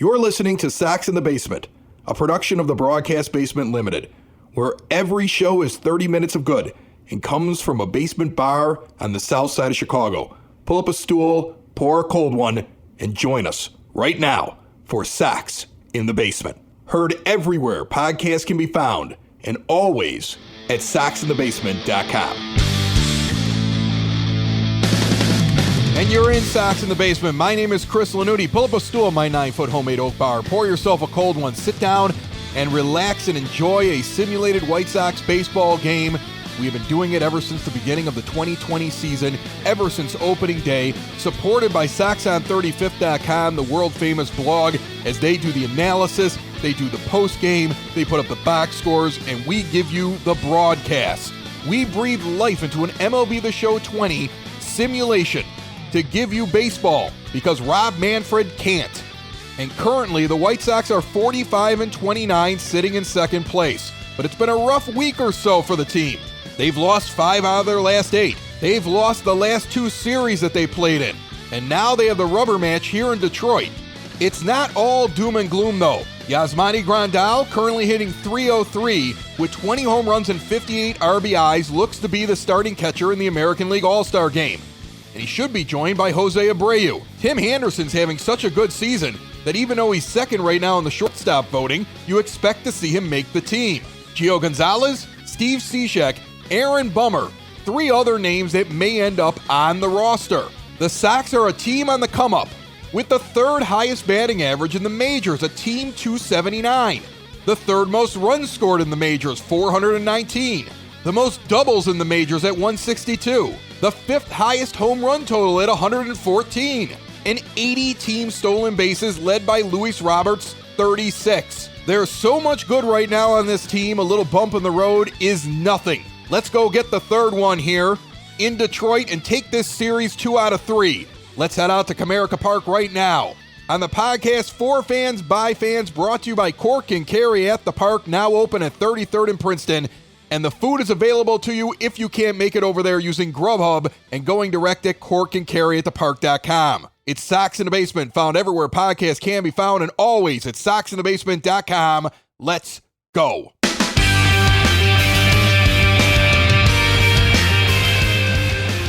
You're listening to Sox in the Basement, a production of the Broadcast Basement Limited, where every show is 30 minutes of good and comes from a basement bar on the south side of Chicago. Pull up a stool, pour a cold one, and join us right now for Sox in the Basement. Heard everywhere podcasts can be found, and always at soxinthebasement.com. And you're in Sox in the Basement. My name is Chris Lanuti. Pull up a stool in my 9-foot homemade oak bar. Pour yourself a cold one. Sit down and relax and enjoy a simulated White Sox baseball game. We have been doing it ever since the beginning of the 2020 season, ever since opening day, supported by SoxOn35th.com, the world-famous blog, as they do the analysis, they do the post-game, they put up the box scores, and we give you the broadcast. We breathe life into an MLB The Show 20 simulation to give you baseball because Rob Manfred can't. And currently, the White Sox are 45-29, sitting in second place. But it's been a rough week or so for the team. They've lost 5 out of their last 8. They've lost the last 2 series that they played in. And now they have the rubber match here in Detroit. It's not all doom and gloom, though. Yasmani Grandal, currently hitting .303 with 20 home runs and 58 RBIs, looks to be the starting catcher in the American League All-Star game. And he should be joined by Jose Abreu. Tim Henderson's having such a good season that even though he's second right now in the shortstop voting, you expect to see him make the team. Gio Gonzalez, Steve Cishek, Aaron Bummer, 3 other names that may end up on the roster. The Sox are a team on the come-up, with the 3rd highest batting average in the majors, a team 279. The 3rd most runs scored in the majors, 419. The most doubles in the majors at 162. The 5th highest home run total at 114. And 80 team stolen bases led by Luis Roberts, 36. There's so much good right now on this team, a little bump in the road is nothing. Let's go get the 3rd one here in Detroit and take this series 2 out of 3. Let's head out to Comerica Park right now. On the podcast, For Fans, By Fans, brought to you by Cork and Carry at the Park, now open at 33rd and Princeton. And the food is available to you if you can't make it over there using Grubhub and going direct at corkandcarryatthepark.com. It's Sox in the Basement, found everywhere podcasts can be found, and always at soxinthebasement.com. Let's go.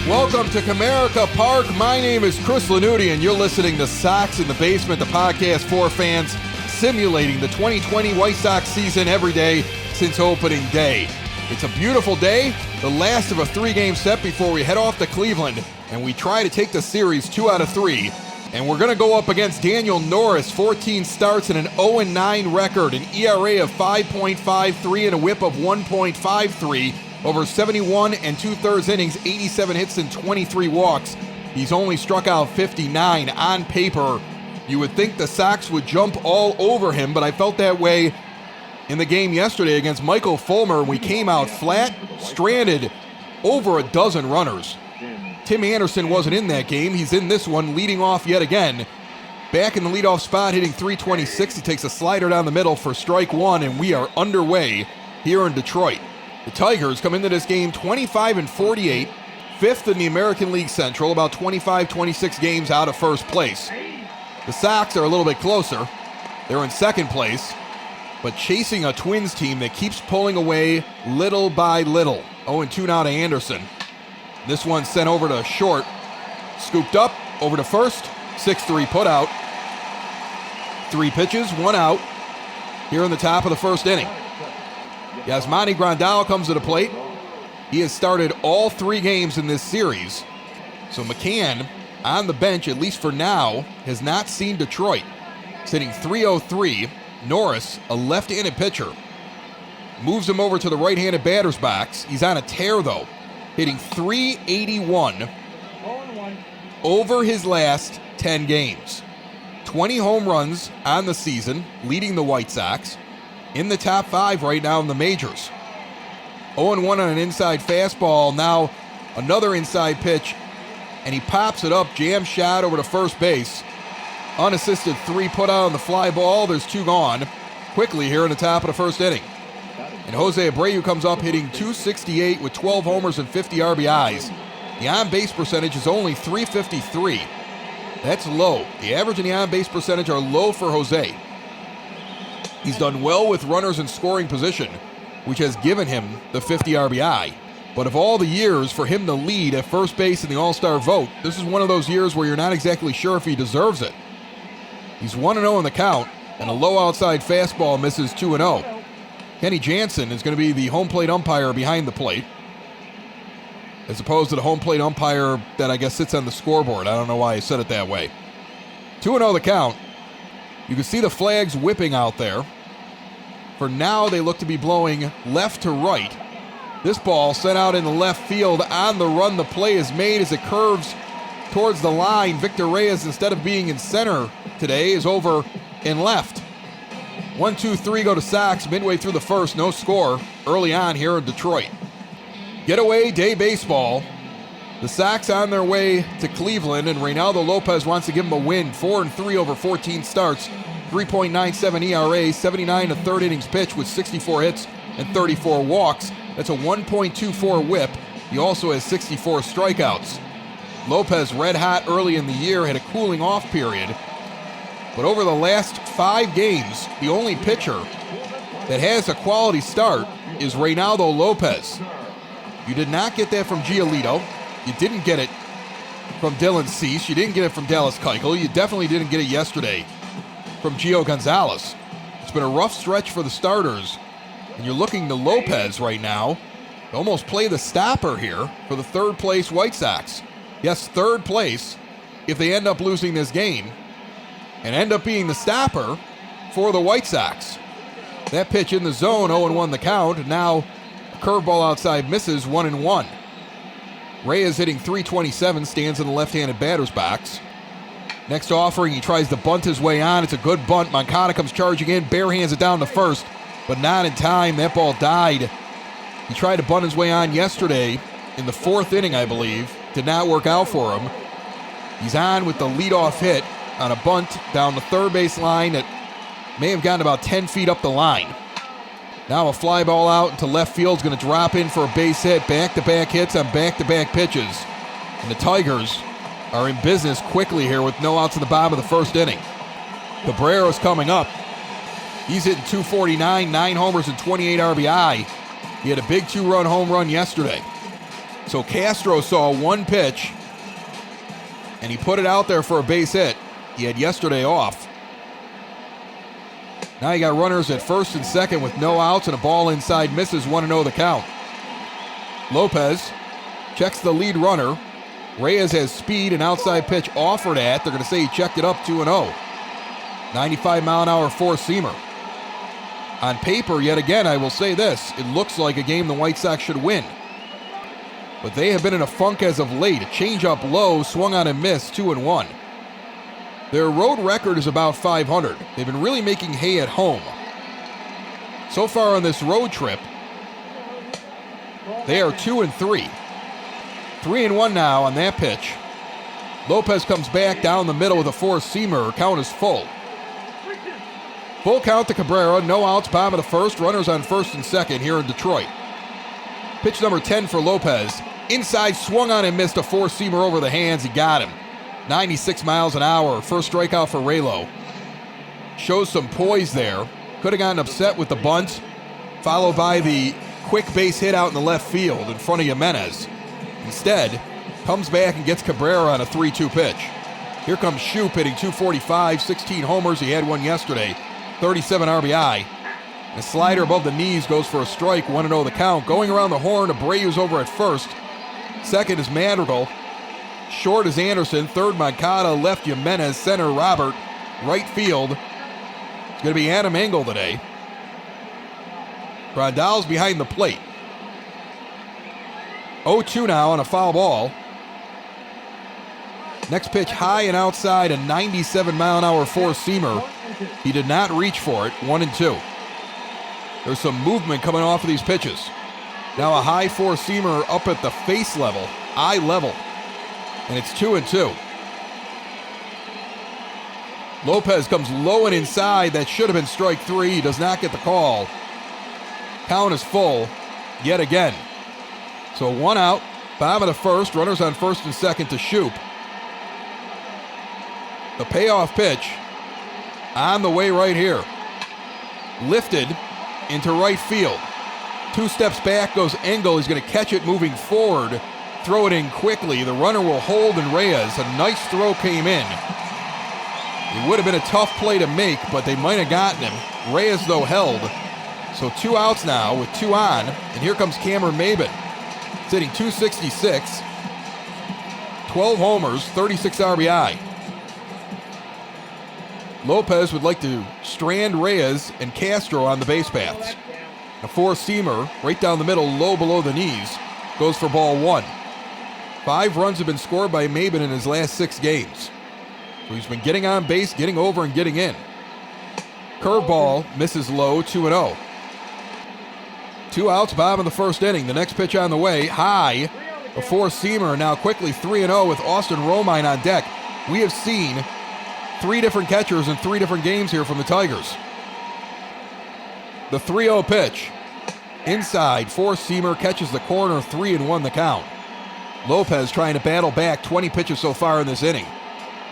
Welcome to Comerica Park. My name is Chris Lanuti, and you're listening to Sox in the Basement, the podcast for fans, simulating the 2020 White Sox season every day since opening day. It's a beautiful day, the last of a 3-game set before we head off to Cleveland, and we try to take the series 2 out of 3. And we're going to go up against Daniel Norris, 14 starts and an 0-9 record, an ERA of 5.53 and a whip of 1.53 over 71 2/3 innings, 87 hits and 23 walks. He's only struck out 59. On paper, you would think the Sox would jump all over him, but I felt that way in the game yesterday against Michael Fulmer. We came out flat, stranded over a dozen runners. Tim Anderson wasn't in that game. He's in this one, leading off yet again. Back in the leadoff spot, hitting .326. He takes a slider down the middle for strike 1, and we are underway here in Detroit. The Tigers come into this game 25-48, 5th in the American League Central, about 25-26 games out of first place. The Sox are a little bit closer. They're in second place, but chasing a Twins team that keeps pulling away little by little. 0-2 now to Anderson. This one sent over to short. Scooped up, over to first. 6-3 put out. 3 pitches, 1 out. Here in the top of the first inning. Yasmani Grandal comes to the plate. He has started all 3 games in this series. So McCann, on the bench, at least for now, has not seen Detroit. Sitting .303. Norris, a left-handed pitcher, moves him over to the right-handed batter's box. He's on a tear, though, hitting .381 over his last 10 games. 20 home runs on the season, leading the White Sox. In the top 5 right now in the majors. 0-1 on an inside fastball. Now another inside pitch, and he pops it up, jam shot over to first base. Unassisted 3 put out on the fly ball. There's 2 gone quickly here in the top of the first inning. And Jose Abreu comes up hitting .268 with 12 homers and 50 RBIs. The on-base percentage is only .353. That's low. The average and the on-base percentage are low for Jose. He's done well with runners in scoring position, which has given him the 50 RBI. But of all the years for him to lead at first base in the All-Star vote, this is one of those years where you're not exactly sure if he deserves it. He's 1-0 in the count, and a low outside fastball misses 2-0. Kenny Jansen is going to be the home plate umpire behind the plate, as opposed to the home plate umpire that I guess sits on the scoreboard. I don't know why I said it that way. 2-0 the count. You can see the flags whipping out there. For now, they look to be blowing left to right. This ball sent out in the left field on the run. The play is made as it curves towards the line. Victor Reyes, instead of being in center today, is over in left. 1-2-3 go to Sox midway through the first. No score early on here in Detroit. Getaway day baseball. The Sox on their way to Cleveland, and Reynaldo Lopez wants to give them a win. 4-3 over 14 starts, 3.97 ERA, 79 to third innings pitch with 64 hits and 34 walks. That's a 1.24 whip. He also has 64 strikeouts. Lopez, red hot early in the year, had a cooling off period. But over the last 5 games, the only pitcher that has a quality start is Reynaldo Lopez. You did not get that from Giolito. You didn't get it from Dylan Cease. You didn't get it from Dallas Keuchel. You definitely didn't get it yesterday from Gio Gonzalez. It's been a rough stretch for the starters, and you're looking to Lopez right now to almost play the stopper here for the third place White Sox. Yes, third place if they end up losing this game and end up being the stopper for the White Sox. That pitch in the zone, 0-1 the count. Now a curveball outside misses, 1-1. Reyes hitting .327, stands in the left-handed batter's box. Next offering, he tries to bunt his way on. It's a good bunt. Moncada comes charging in, bare hands it down to first, but not in time. That ball died. He tried to bunt his way on yesterday in the 4th inning, I believe. Did not work out for him. He's on with the leadoff hit on a bunt down the third base line that may have gotten about 10 feet up the line. Now a fly ball out into left field is going to drop in for a base hit. Back-to-back hits on back-to-back pitches. And the Tigers are in business quickly here with no outs in the bottom of the first inning. Cabrera's coming up. He's hitting .249, 9 homers and 28 RBI. He had a big 2-run home run yesterday. So Castro saw one pitch, and he put it out there for a base hit. He had yesterday off. Now you got runners at first and second with no outs, and a ball inside misses, 1-0 the count. Lopez checks the lead runner. Reyes has speed, an outside pitch offered at. They're going to say he checked it up, 2-0. 95-mile-an-hour four-seamer. On paper, yet again, I will say this, it looks like a game the White Sox should win. But they have been in a funk as of late. A changeup low, swung on and missed, 2-1. Their road record is about .500. They've been really making hay at home. So far on this road trip, they are 2-3. 3-1 now on that pitch. Lopez comes back down the middle with a four-seamer. Count is full. Full count to Cabrera. No outs, bottom of the first. Runners on first and second here in Detroit. Pitch number 10 for Lopez. Inside, swung on and missed, a four-seamer over the hands. He got him. 96 miles an hour. First strikeout for Raylo. Shows some poise there. Could have gotten upset with the bunt, followed by the quick base hit out in the left field in front of Jimenez. Instead, comes back and gets Cabrera on a 3-2 pitch. Here comes Shoop hitting .245, 16 homers. He had one yesterday, 37 RBI. The slider above the knees goes for a strike, 1-0 the count. Going around the horn, Abreu's over at first. Second is Madrigal. Short is Anderson. Third, Moncada. Left, Jimenez. Center, Robert. Right field, it's going to be Adam Engel today. Grandal's behind the plate. 0-2 now on a foul ball. Next pitch high and outside, a 97-mile-an-hour four-seamer. He did not reach for it, 1-2. There's some movement coming off of these pitches. Now a high four-seamer up at the face level, eye level, and it's 2-2. Lopez comes low and inside. That should have been strike three. He does not get the call. Count is full yet again. So one out, bottom of the first, runners on first and second to Shoop. The payoff pitch on the way right here. Lifted into right field. 2 steps back goes Engel. He's going to catch it moving forward. Throw it in quickly. The runner will hold, and Reyes, a nice throw came in. It would have been a tough play to make, but they might have gotten him. Reyes, though, held. So 2 outs now with 2 on, and here comes Cameron Maybin. Sitting 266, 12 homers, 36 RBI. Lopez would like to strand Reyes and Castro on the base paths. A 4-seamer right down the middle, low below the knees, goes for ball 1. 5 runs have been scored by Maybin in his last 6 games. So he's been getting on base, getting over, and getting in. Curveball misses low, 2-0. 2 outs, Bob in the first inning. The next pitch on the way, high, a 4-seamer, now quickly 3-0 with Austin Romine on deck. We have seen 3 different catchers in 3 different games here from the Tigers. The 3-0 pitch, inside, 4-seamer, catches the corner, 3-1 the count. Lopez trying to battle back, 20 pitches so far in this inning.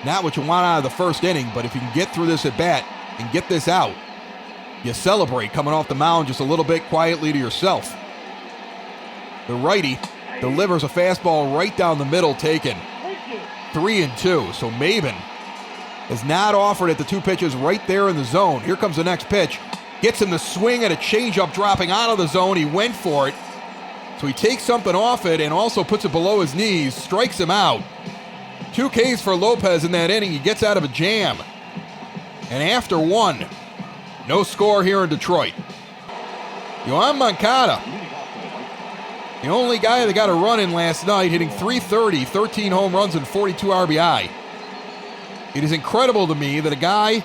Not what you want out of the first inning, but if you can get through this at bat and get this out, you celebrate coming off the mound just a little bit quietly to yourself. The righty delivers a fastball right down the middle, taken 3-2. So Maybin has not offered at the 2 pitches right there in the zone. Here comes the next pitch. Gets him to swing at a changeup dropping out of the zone. He went for it. So he takes something off it and also puts it below his knees, strikes him out. 2 Ks for Lopez in that inning. He gets out of a jam. And after 1, no score here in Detroit. Yoan Moncada, the only guy that got a run in last night, hitting .330, 13 home runs and 42 RBI. It is incredible to me that a guy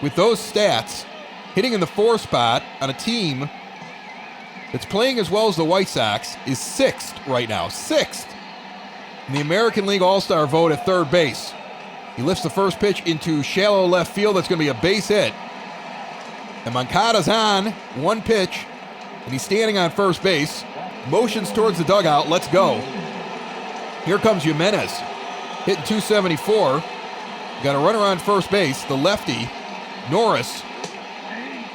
with those stats hitting in the 4 spot on a team that's playing as well as the White Sox is 6th right now. 6th in the American League All-Star vote at third base. He lifts the first pitch into shallow left field. That's going to be a base hit. And Moncada's on 1 pitch, and he's standing on first base. Motions towards the dugout. Let's go. Here comes Jimenez, hitting .274. Got a runner on first base. The lefty, Norris,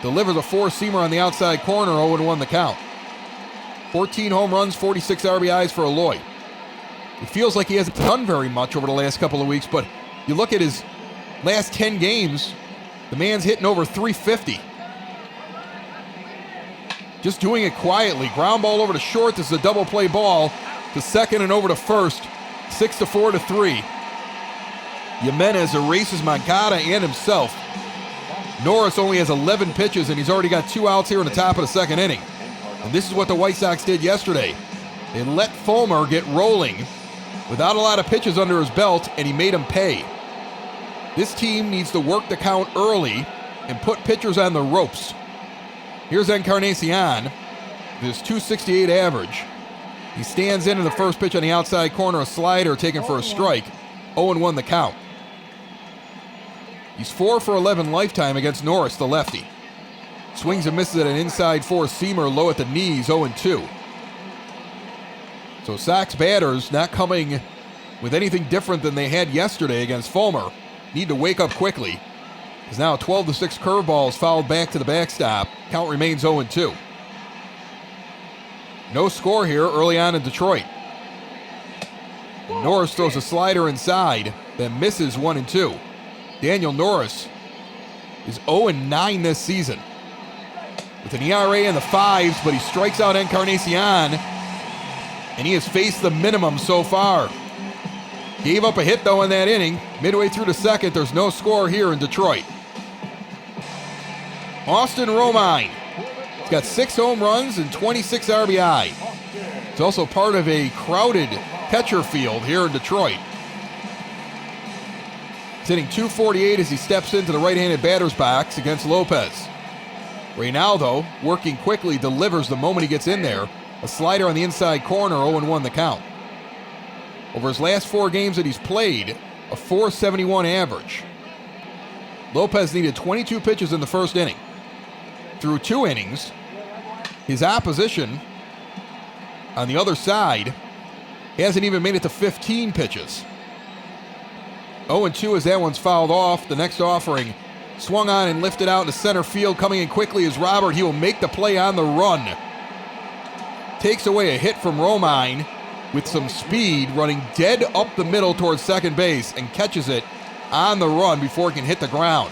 delivers a 4-seamer on the outside corner, 0-1 the count. 14 home runs, 46 RBIs for Eloy. It feels like he hasn't done very much over the last couple of weeks, but you look at his last 10 games, the man's hitting over .350. Just doing it quietly. Ground ball over to short. This is a double play ball to second and over to first. 6-4-3. Jimenez erases Moncada and himself. Norris only has 11 pitches, and he's already got 2 outs here in the top of the second inning. And this is what the White Sox did yesterday. They let Fulmer get rolling without a lot of pitches under his belt, and he made him pay. This team needs to work the count early and put pitchers on the ropes. Here's Encarnacion, with his .268 average. He stands in the first pitch on the outside corner, a slider taken for a strike. 0-1 the count. He's 4 for 11 lifetime against Norris, the lefty. Swings and misses at an inside 4-seamer low at the knees, 0-2. So Sox batters not coming with anything different than they had yesterday against Fulmer. Need to wake up quickly. Is now a 12-6 curveball fouled back to the backstop. Count remains 0-2. No score here early on in Detroit. Norris throws a slider inside, then misses 1-2. Daniel Norris is 0-9 this season, with an ERA in the 5s, but he strikes out Encarnacion, and he has faced the minimum so far. Gave up a hit, though, in that inning. Midway through the second, there's no score here in Detroit. Austin Romine. He's got 6 home runs and 26 RBI. He's also part of a crowded catcher field here in Detroit. He's hitting .248 as he steps into the right-handed batter's box against Lopez. Reynaldo, working quickly, delivers the moment he gets in there. A slider on the inside corner, 0-1 the count. Over his last 4 games that he's played, a .471 average. Lopez needed 22 pitches in the first inning. Through 2 innings, his opposition on the other side hasn't even made it to 15 pitches. 0-2 as that one's fouled off. The next offering swung on and lifted out into center field. Coming in quickly is Robert. He will make the play on the run. Takes away a hit from Romine with some speed, running dead up the middle towards second base and catches it on the run before it can hit the ground.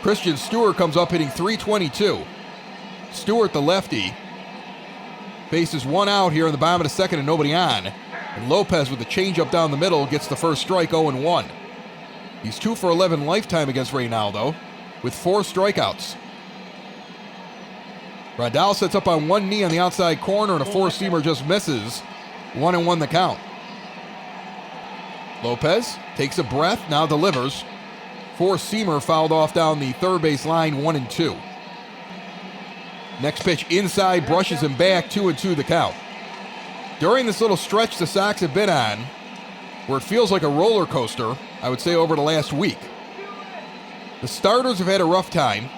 Christian Stewart comes up hitting .322. Stewart, the lefty, faces one out here in the bottom of the second and nobody on. And Lopez with the changeup down the middle gets the first strike, 0-1. He's 2 for 11 lifetime against Reynaldo with 4 strikeouts. Radal sets up on one knee on the outside corner and a four-seamer just misses. 1-1 the count. Lopez takes a breath, now delivers. Four-seamer fouled off down the third base line, 1-2. Next pitch inside, brushes him back, 2-2 the count. During this little stretch the Sox have been on, where it feels like a roller coaster, I would say over the last week, the starters have had a rough time.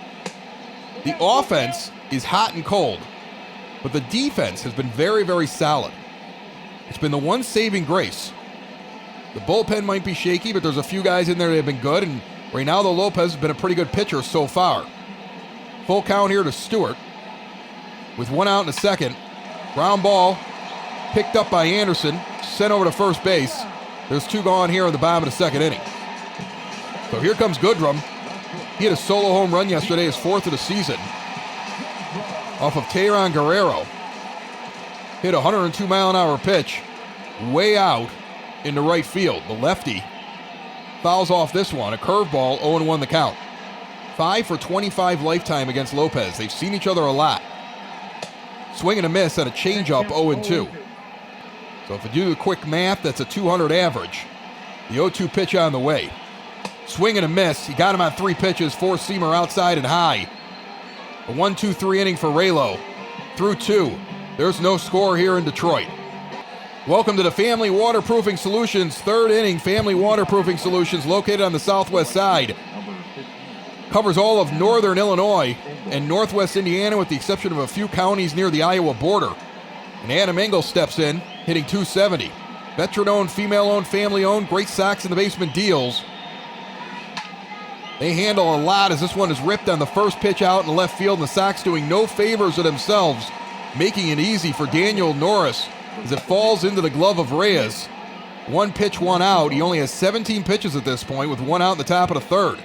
The offense is hot and cold, but the defense has been very, very solid. It's been the one saving grace. The bullpen might be shaky, but there's a few guys in there that have been good, and Reynaldo Lopez has been a pretty good pitcher so far. Full count here to Stewart. With one out in the second, ground ball picked up by Anderson, sent over to first base. There's 2 gone here in the bottom of the second inning. So here comes Goodrum. He had a solo home run yesterday, his 4th of the season, off of Tayron Guerrero. Hit a 102-mile-an-hour pitch way out into right field. The lefty fouls off this one, a curveball, 0-1 the count. 5 for 25 lifetime against Lopez. They've seen each other a lot. Swing and a miss and a changeup, 0-2. So if you do the quick math, that's a 200 average. The 0-2 pitch on the way. Swing and a miss. He got him on 3 pitches, four-seamer outside and high. A 1-2-3 inning for Raylo. Through 2. There's no score here in Detroit. Welcome to the Family Waterproofing Solutions 3rd inning. Family Waterproofing Solutions, located on the southwest side. Covers all of northern Illinois and northwest Indiana with the exception of a few counties near the Iowa border. And Adam Engel steps in, hitting .270. Veteran-owned, female-owned, family-owned, great Sox in the basement deals. They handle a lot as this one is ripped on the first pitch out in left field, and the Sox doing no favors to themselves, making it easy for Daniel Norris as it falls into the glove of Reyes. 1 pitch, 1 out. He only has 17 pitches at this point with 1 out in the top of the third.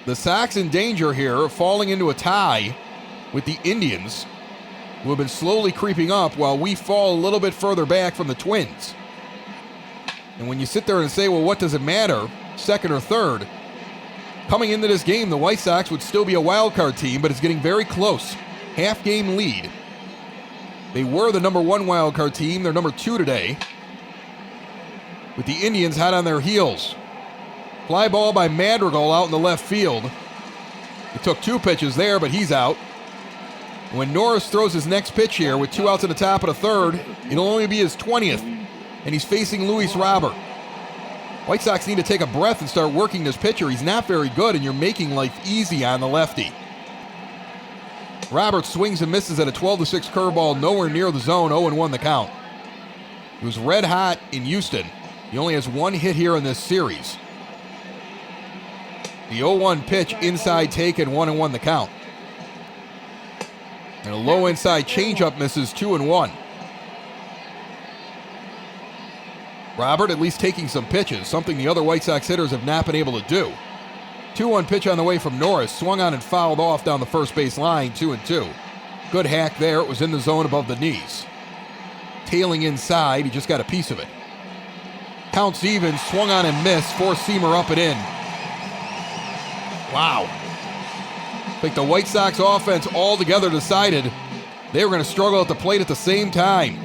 The Sox in danger here of falling into a tie with the Indians, who have been slowly creeping up while we fall a little bit further back from the Twins. And when you sit there and say, well, what does it matter, second or third? Coming into this game, the White Sox would still be a wild card team, but it's getting very close. Half-game lead. They were the number 1 wild card team. They're number 2 today, with the Indians hot on their heels. Fly ball by Madrigal out in the left field. He took 2 pitches there, but he's out. When Norris throws his next pitch here with 2 outs in the top of the third, it'll only be his 20th, and he's facing Luis Robert. White Sox need to take a breath and start working this pitcher. He's not very good, and you're making life easy on the lefty. Robert swings and misses at a 12-6 curveball, nowhere near the zone, 0-1 the count. He was red hot in Houston. He only has 1 hit here in this series. The 0-1 pitch inside taken, 1-1 the count. And a low inside changeup misses, 2-1. Robert at least taking some pitches, something the other White Sox hitters have not been able to do. 2-1 pitch on the way from Norris, swung on and fouled off down the first base line, 2-2. Good hack there, it was in the zone above the knees. Tailing inside, he just got a piece of it. Counts even, swung on and missed, four-seamer up and in. Wow. I think the White Sox offense altogether decided they were going to struggle at the plate at the same time.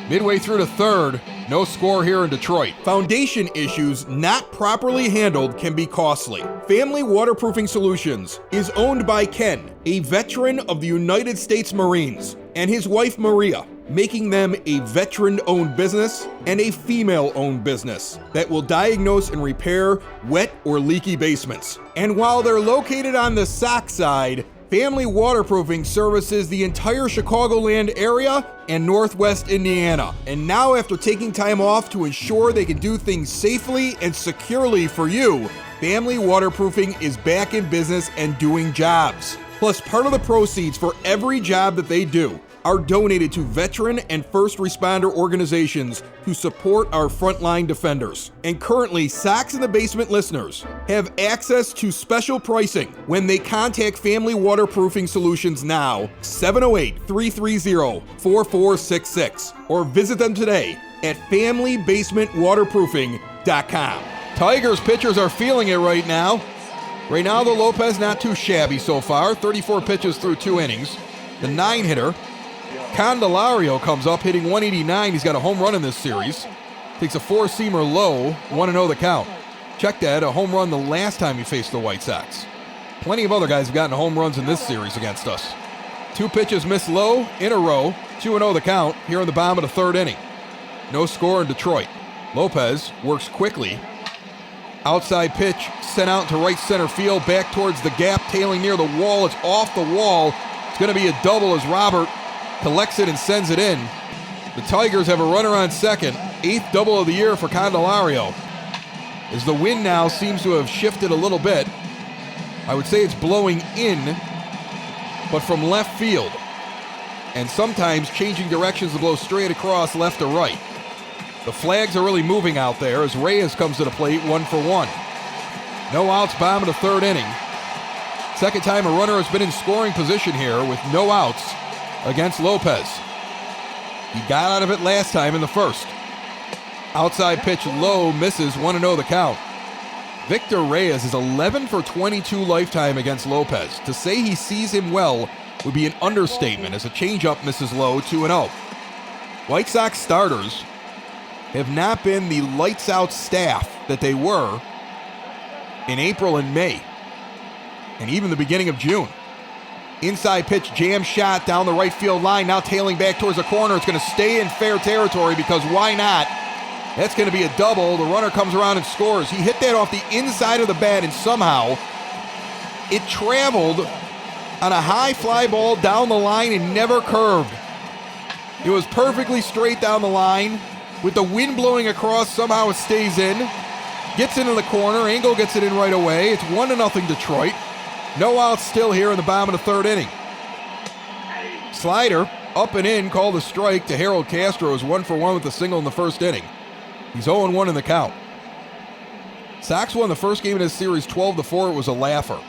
Midway through the third, no score here in Detroit. Foundation issues not properly handled can be costly. Family Waterproofing Solutions is owned by Ken, a veteran of the United States Marines, and his wife Maria, making them a veteran-owned business and a female-owned business that will diagnose and repair wet or leaky basements. And while they're located on the Sox side, Family Waterproofing services the entire Chicagoland area and Northwest Indiana. And now, after taking time off to ensure they can do things safely and securely for you, Family Waterproofing is back in business and doing jobs. Plus, part of the proceeds for every job that they do are donated to veteran and first responder organizations who support our frontline defenders. And currently, Sox in the Basement listeners have access to special pricing when they contact Family Waterproofing Solutions now, 708-330-4466, or visit them today at FamilyBasementWaterproofing.com. Tigers pitchers are feeling it right now. Reynaldo Lopez not too shabby so far, 34 pitches through 2 innings. The 9-hitter, Candelario, comes up hitting 189. He's got a home run in this series. Takes a 4-seamer low, 1-0 the count. Check that, a home run the last time he faced the White Sox. Plenty of other guys have gotten home runs in this series against us. 2 pitches missed low in a row, 2-0 the count here in the bottom of the 3rd inning. No score in Detroit. Lopez works quickly. Outside pitch sent out to right center field, back towards the gap, tailing near the wall. It's off the wall. It's going to be a double as Robert collects it and sends it in. The Tigers have a runner on second. 8th double of the year for Candelario. As the wind now seems to have shifted a little bit, I would say it's blowing in, but from left field. And sometimes changing directions to blow straight across left to right. The flags are really moving out there as Reyes comes to the plate 1-for-1. No outs, bottom of the 3rd inning. Second time a runner has been in scoring position here with no outs against Lopez. He got out of it last time in the 1st. Outside pitch low, misses, 1-0 the count. Victor Reyes is 11-for-22 lifetime against Lopez. To say he sees him well would be an understatement as a changeup misses low, 2-0. White Sox starters have not been the lights-out staff that they were in April and May, and even the beginning of June. Inside pitch, jam shot down the right field line, now tailing back towards the corner. It's going to stay in fair territory because why not? That's going to be a double. The runner comes around and scores. He hit that off the inside of the bat, and somehow it traveled on a high fly ball down the line and never curved. It was perfectly straight down the line. With the wind blowing across, somehow it stays in. Gets into the corner. Engel gets it in right away. It's 1-0 Detroit. No outs still here in the bottom of the 3rd inning. Slider up and in, called a strike to Harold Castro, is 1-for-1 with a single in the 1st inning. He's 0-1 in the count. Sox won the first game in this series 12-4. It was a laugher.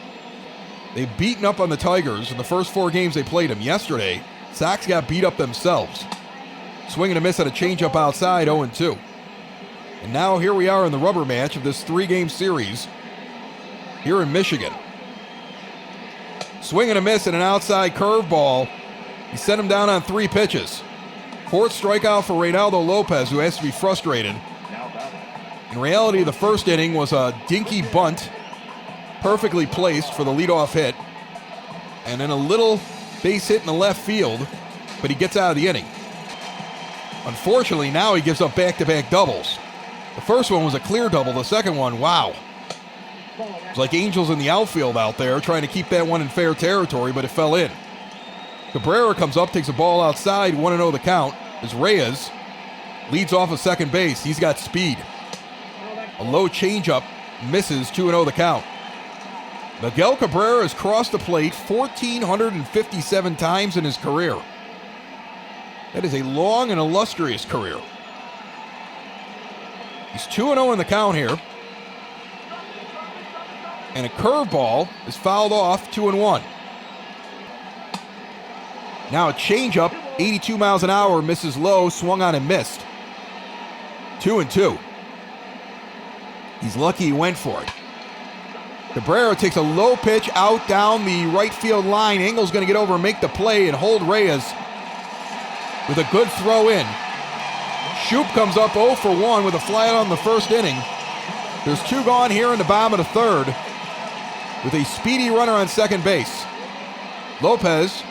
They've beaten up on the Tigers in the first 4 games they played them. Yesterday, Sox got beat up themselves. Swing and a miss at a changeup outside, 0-2. And now here we are in the rubber match of this 3-game series here in Michigan. Swing and a miss and an outside curveball. He sent him down on 3 pitches. 4th strikeout for Reynaldo Lopez, who has to be frustrated. In reality, the 1st inning was a dinky bunt, perfectly placed for the leadoff hit, and then a little base hit in the left field, but he gets out of the inning. Unfortunately, now he gives up back-to-back doubles. The first one was a clear double. The second one, wow. It was like angels in the outfield out there trying to keep that one in fair territory, but it fell in. Cabrera comes up, takes a ball outside, 1-0 the count, as Reyes leads off of second base. He's got speed. A low changeup misses, 2-0 the count. Miguel Cabrera has crossed the plate 1,457 times in his career. That is a long and illustrious career. He's 2-0 in the count here. And a curveball is fouled off, 2-1. Now a changeup, 82 miles an hour, misses low, swung on and missed. 2-2. He's lucky he went for it. Cabrera takes a low pitch out down the right field line. Engel's going to get over and make the play and hold Reyes with a good throw in. Shoop comes up 0-for-1 with a flyout on the 1st inning. There's 2 gone here in the bottom of the 3rd with a speedy runner on second base. Lopez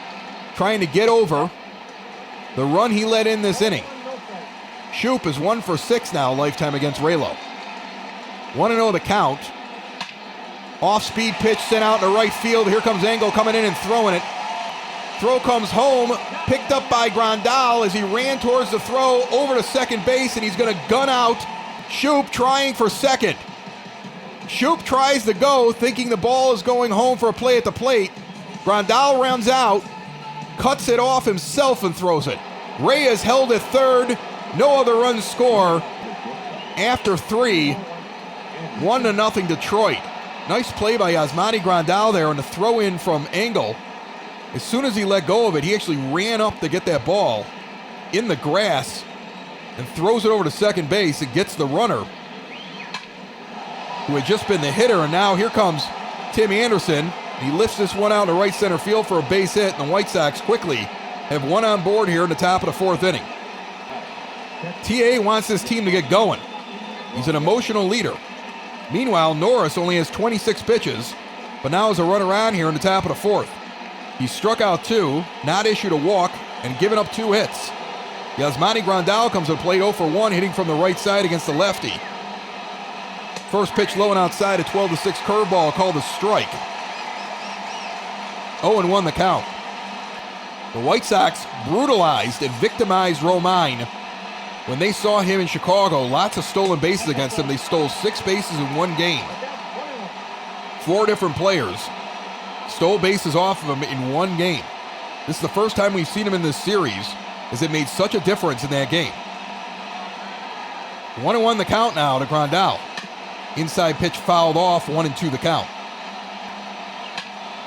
trying to get over the run he let in this inning. Shoop is 1-for-6 now lifetime against Raylo. 1-0 the count. Off-speed pitch sent out in the right field. Here comes Engel coming in and throwing it. Throw comes home, picked up by Grandal as he ran towards the throw over to second base, and he's going to gun out. Shoop trying for second. Shoop tries to go, thinking the ball is going home for a play at the plate. Grandal runs out, cuts it off himself and throws it. Reyes held at third. No other runs score. After 3, 1-0 Detroit. Nice play by Yasmani Grandal there, and the throw in from Engel. As soon as he let go of it, he actually ran up to get that ball in the grass and throws it over to second base and gets the runner, who had just been the hitter, and now here comes Tim Anderson. He lifts this one out in the right center field for a base hit, and the White Sox quickly have one on board here in the top of the 4th inning. TA wants this team to get going. He's an emotional leader. Meanwhile, Norris only has 26 pitches, but now has a run around here in the top of the 4th. He struck out 2, not issued a walk, and given up 2 hits. Yasmani Grandal comes to the plate 0 for 1, hitting from the right side against the lefty. First pitch low and outside, a 12-6 curveball called a strike. 0-1 the count. The White Sox brutalized and victimized Romine when they saw him in Chicago. Lots of stolen bases against him. They stole 6 bases in one game. 4 different players stole bases off of him in one game. This is the first time we've seen him in this series, as it made such a difference in that game. 1-1 the count now to Grandal. Inside pitch fouled off, 1-2 the count.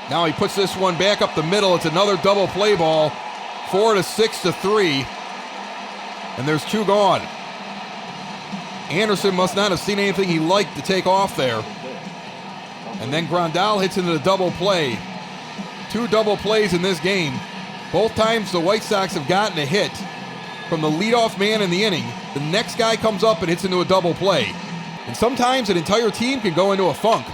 Now he puts this one back up the middle. It's another double play ball, 4-6-3, and there's 2 gone. Anderson must not have seen anything he liked to take off there. And then Grandal hits into the double play. 2 double plays in this game. Both times the White Sox have gotten a hit from the leadoff man in the inning. The next guy comes up and hits into a double play. And sometimes an entire team can go into a funk.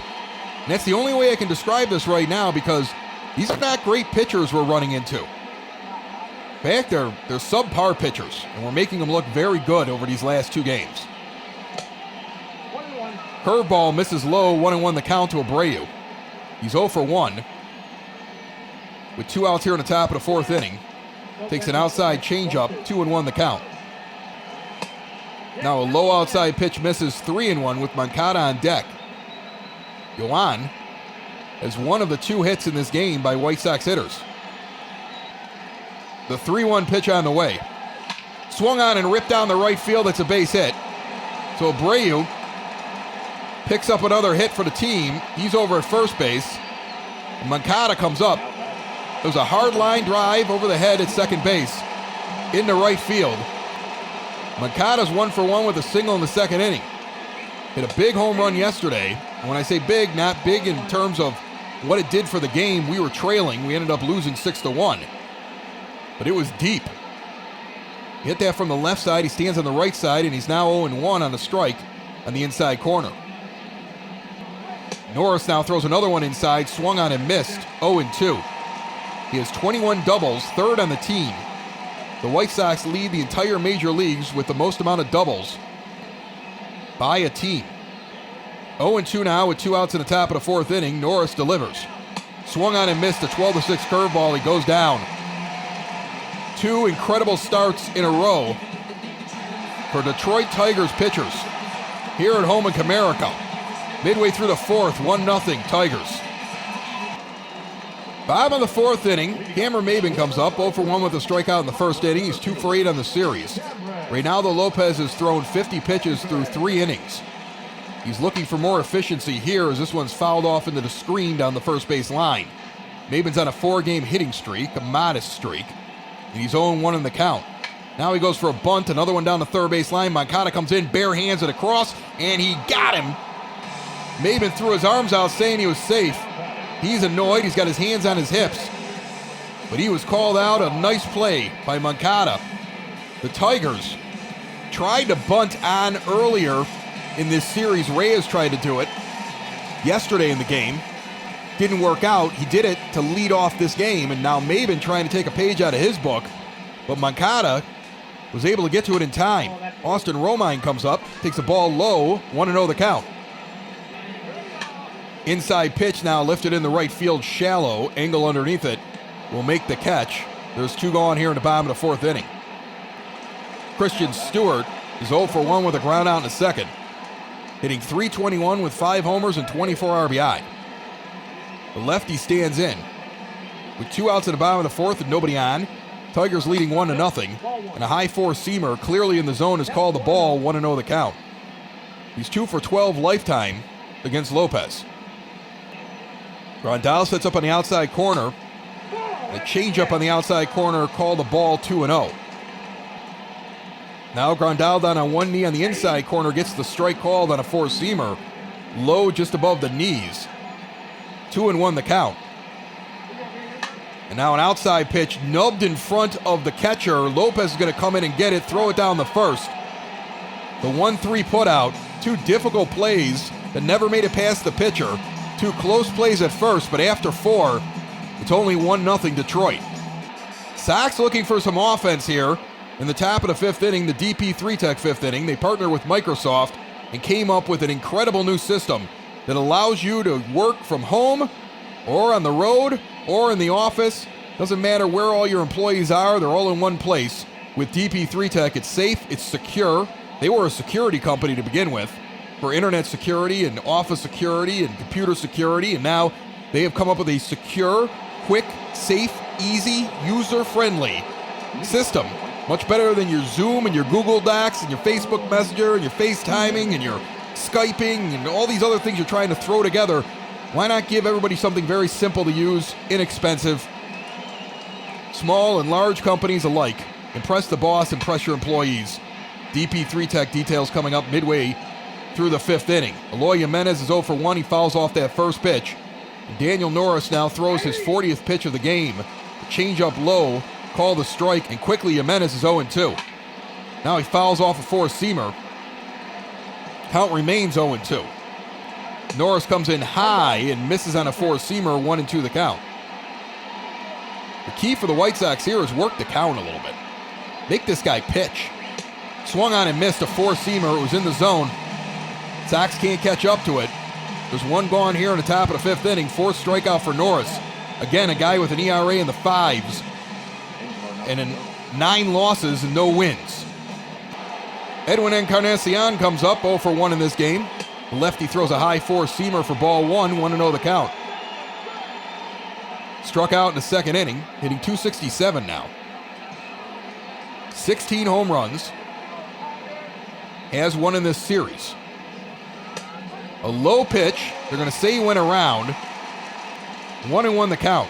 And that's the only way I can describe this right now, because these are not great pitchers we're running into. In fact, they're subpar pitchers, and we're making them look very good over these last 2 games. Curveball misses low, 1-1 the count to Abreu. He's 0 for 1. With 2 outs here in the top of the 4th inning. Takes an outside changeup, 2-1 the count. Now a low outside pitch misses, 3-1 with Moncada on deck. Yoan has one of the 2 hits in this game by White Sox hitters. The 3-1 pitch on the way. Swung on and ripped down the right field. It's a base hit. So Abreu picks up another hit for the team. He's over at first base. Moncada comes up. There's a hard line drive over the head at second base into right field. Moncada's 1 for 1 with a single in the 2nd inning. Hit a big home run yesterday. And when I say big, not big in terms of what it did for the game. We were trailing. We ended up losing 6-1. But it was deep. He hit that from the left side. He stands on the right side, and he's now 0-1 on a strike on the inside corner. Norris now throws another one inside, swung on and missed, 0-2. He has 21 doubles, 3rd on the team. The White Sox lead the entire major leagues with the most amount of doubles by a team. 0-2 now with 2 outs in the top of the 4th inning. Norris delivers. Swung on and missed, a 12-6 curveball. He goes down. 2 incredible starts in a row for Detroit Tigers pitchers here at home in Comerica. Midway through the 4th, 1-0 Tigers. Bottom of the 4th inning, Cameron Maybin comes up, 0 for 1 with a strikeout in the 1st inning. He's 2 for 8 on the series. Reynaldo Lopez has thrown 50 pitches through 3 innings. He's looking for more efficiency here as this one's fouled off into the screen down the first base line. Maybin's on a 4-game hitting streak, a modest streak, and he's 0-1 in the count. Now he goes for a bunt, another one down the 3rd base line. Moncada comes in, bare hands it across, and he got him. Maybin threw his arms out saying he was safe. He's annoyed. He's got his hands on his hips. But he was called out. A nice play by Moncada. The Tigers tried to bunt on earlier in this series. Reyes tried to do it yesterday in the game. Didn't work out. He did it to lead off this game, and now Maybin trying to take a page out of his book. But Moncada was able to get to it in time. Austin Romine comes up, takes the ball low, 1-0 the count. Inside pitch now lifted in the right field shallow. Engel underneath it will make the catch. There's 2 gone here in the bottom of the 4th inning. Christian Stewart is 0 for 1 with a ground out in the second, hitting .321 with 5 homers and 24 RBI. The lefty stands in. With 2 outs at the bottom of the 4th and nobody on, Tigers leading 1-0, and a high 4-seamer clearly in the zone has called the ball, 1-0 the count. He's 2 for 12 lifetime against Lopez. Grandal sets up on the outside corner. A changeup on the outside corner called the ball, 2-0. Now Grandal down on one knee on the inside corner gets the strike called on a 4-seamer, low just above the knees. 2-1 the count. And now an outside pitch nubbed in front of the catcher. Lopez is going to come in and get it, throw it down the first. The 1-3 putout, 2 difficult plays that never made it past the pitcher. 2 close plays at first, but after 4, it's only 1-0 Detroit. Sox looking for some offense here. In the top of the 5th inning, the DP3 Tech 5th inning, they partnered with Microsoft and came up with an incredible new system that allows you to work from home or on the road or in the office. Doesn't matter where all your employees are, they're all in one place. With DP3 Tech, it's safe, it's secure. They were a security company to begin with for internet security and office security and computer security, and now they have come up with a secure, quick, safe, easy, user-friendly system. Much better than your Zoom and your Google Docs and your Facebook Messenger and your FaceTiming and your Skyping and all these other things you're trying to throw together. Why not give everybody something very simple to use, inexpensive? Small and large companies alike. Impress the boss, impress your employees. DP3 Tech details coming up midway through the 5th inning. Eloy Jimenez is 0 for 1. He fouls off that first pitch. Daniel Norris now throws his 40th pitch of the game. Change up low, call the strike, and quickly Jimenez is 0-2. Now he fouls off a 4-seamer. Count remains 0-2. Norris comes in high and misses on a 4-seamer, 1-2 the count. The key for the White Sox here is work the count a little bit. Make this guy pitch. Swung on and missed a 4-seamer. It was in the zone. Sox can't catch up to it. There's 1 gone here in the top of the 5th inning. 4th strikeout for Norris. Again, a guy with an ERA in the 5s. And 9 losses and no wins. Edwin Encarnacion comes up 0 for 1 in this game. The lefty throws a high 4-seamer for ball 1, 1-0 the count. Struck out in the 2nd inning, hitting .267 now. 16 home runs. Has 1 in this series. A low pitch. They're going to say he went around. 1-1 the count.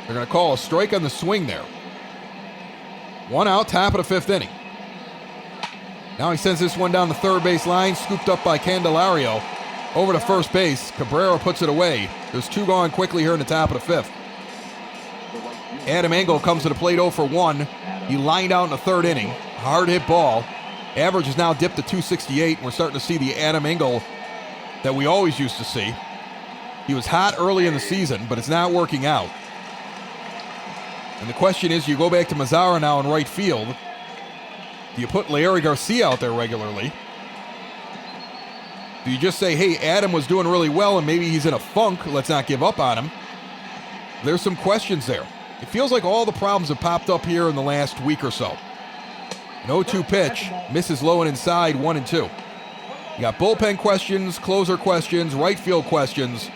They're going to call a strike on the swing there. 1 out, top of the 5th inning. Now he sends this one down the third base line, scooped up by Candelario. Over to first base, Cabrera puts it away. There's 2 gone quickly here in the top of the 5th. Adam Engel comes to the plate 0 for 1. He lined out in the 3rd inning. Hard hit ball. Average is now dipped to .268, and we're starting to see the Adam Engel that we always used to see. He was hot early in the season, but it's not working out. And the question is, you go back to Mazara now in right field. Do you put Larry Garcia out there regularly? Do you just say, hey, Adam was doing really well and maybe he's in a funk, let's not give up on him? There's some questions there. It feels like all the problems have popped up here in the last week or so. An 0-2 pitch, misses low and inside, 1-2. You got bullpen questions, closer questions, right field questions,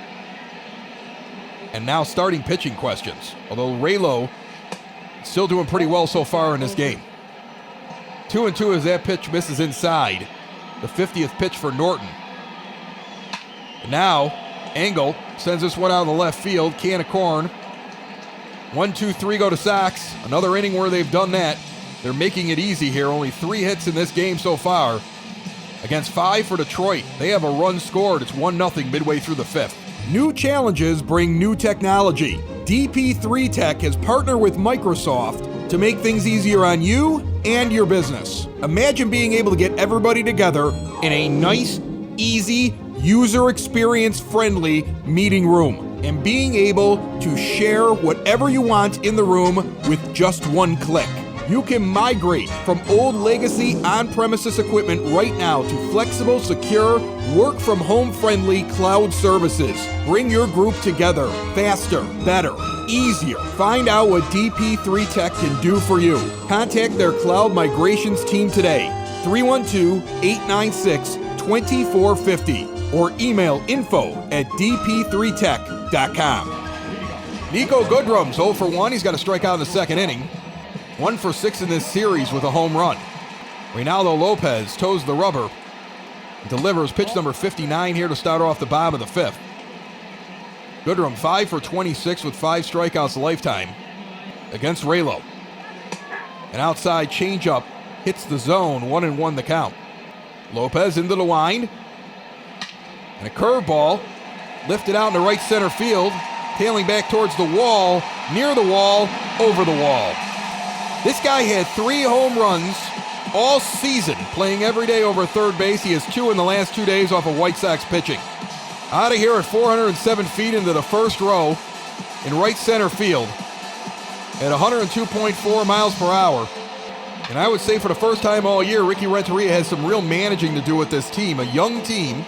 and now starting pitching questions. Although Raylo still doing pretty well so far in this game. 2-2 as that pitch misses inside. The 50th pitch for Norton. And now, Engel sends this one out in the left field. Can of corn. 1, 2, 3 go to Sox. Another inning where they've done that. They're making it easy here. Only 3 hits in this game so far. Against 5 for Detroit. They have a run scored. It's 1-0 midway through the 5th. New challenges bring new technology. DP3 Tech has partnered with Microsoft to make things easier on you and your business. Imagine being able to get everybody together in a nice, easy, user experience friendly meeting room and being able to share whatever you want in the room with just 1 click. You can migrate from old legacy on-premises equipment right now to flexible, secure, work-from-home friendly cloud services. Bring your group together faster, better, easier. Find out what DP3 Tech can do for you. Contact their cloud migrations team today, 312-896-2450, or email info@dp3tech.com. Niko Goodrum's 0 for 1. He's got a strikeout in the second inning. 1 for 6 in this series with a home run. Reynaldo Lopez toes the rubber and delivers pitch number 59 here to start off the bottom of the fifth. Goodrum 5 for 26 with 5 strikeouts lifetime against Raylo. An outside changeup hits the zone, 1-1 the count. Lopez into the wind. And a curveball lifted out into right center field, tailing back towards the wall, near the wall, over the wall. This guy had 3 home runs all season, playing every day over third base. He has 2 in the last 2 days off of White Sox pitching. Out of here at 407 feet into the first row in right center field at 102.4 miles per hour. And I would say for the first time all year, Ricky Renteria has some real managing to do with this team. A young team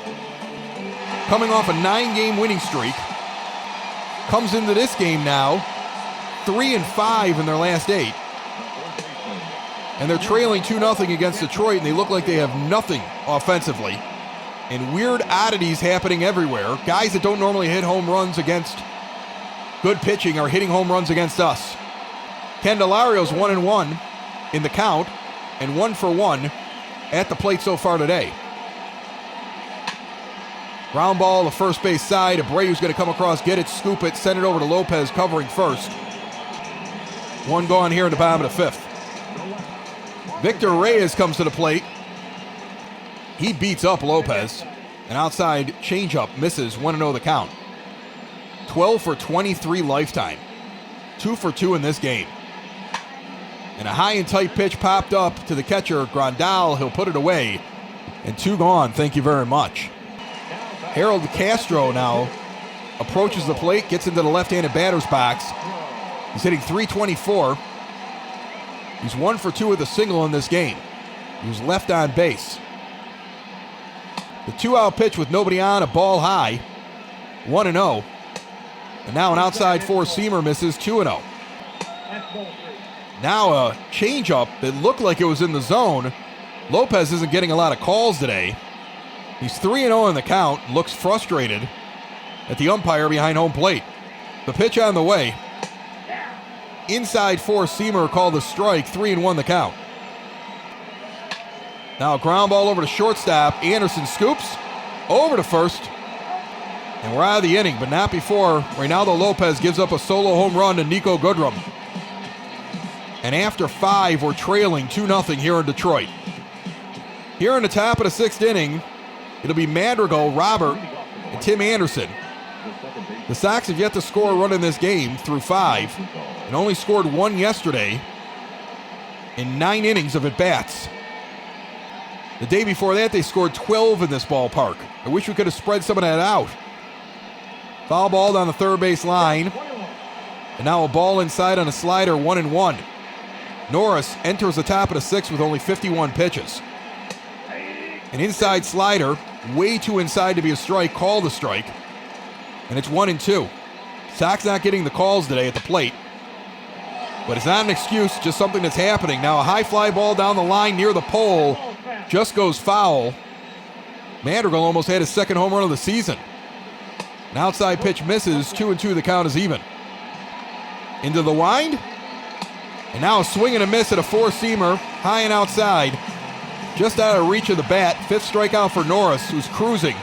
coming off a 9-game winning streak. Comes into this game now 3-5 in their last 8. And they're trailing 2-0 against Detroit, and they look like they have nothing offensively. And weird oddities happening everywhere. Guys that don't normally hit home runs against good pitching are hitting home runs against us. Candelario's 1-1 in the count, and 1 for 1 at the plate so far today. Ground ball to first base side. Abreu's going to come across, get it, scoop it, send it over to Lopez covering first. 1 gone here in the bottom of the fifth. Victor Reyes comes to the plate. He beats up Lopez. An outside changeup misses, 1-0 the count. 12 for 23 lifetime. 2 for 2 in this game. And a high and tight pitch popped up to the catcher, Grandal. He'll put it away. And 2 gone, thank you very much. Harold Castro now approaches the plate, gets into the left-handed batter's box. He's hitting .324. He's 1 for 2 with a single in this game. He was left on base. The 2-out pitch with nobody on, a ball high, 1-0. And now an outside 4-seamer misses, 2-0. Now a changeup that looked like it was in the zone. Lopez isn't getting a lot of calls today. He's 3-0 in the count, looks frustrated at the umpire behind home plate. The pitch on the way. Inside 4-seamer called a strike, 3-1 the count. Now a ground ball over to shortstop. Anderson scoops over to first. And we're out of the inning, but not before Reynaldo Lopez gives up a solo home run to Niko Goodrum. And after 5, we're trailing 2-0 here in Detroit. Here in the top of the 6th inning, it'll be Madrigal, Robert, and Tim Anderson. The Sox have yet to score a run in this game through 5, and only scored 1 yesterday in 9 innings of at-bats. The day before that, they scored 12 in this ballpark. I wish we could have spread some of that out. Foul ball down the third base line. And now a ball inside on a slider, 1-1. Norris enters the top of the 6th with only 51 pitches. An inside slider, way too inside to be a strike, called a strike. And it's 1-2. Sox not getting the calls today at the plate. But it's not an excuse, just something that's happening. Now a high fly ball down the line near the pole just goes foul. Madrigal almost had his 2nd home run of the season. An outside pitch misses, 2-2, the count is even. Into the wind. And now a swing and a miss at a 4-seamer, high and outside. Just out of reach of the bat. 5th strikeout for Norris, who's cruising.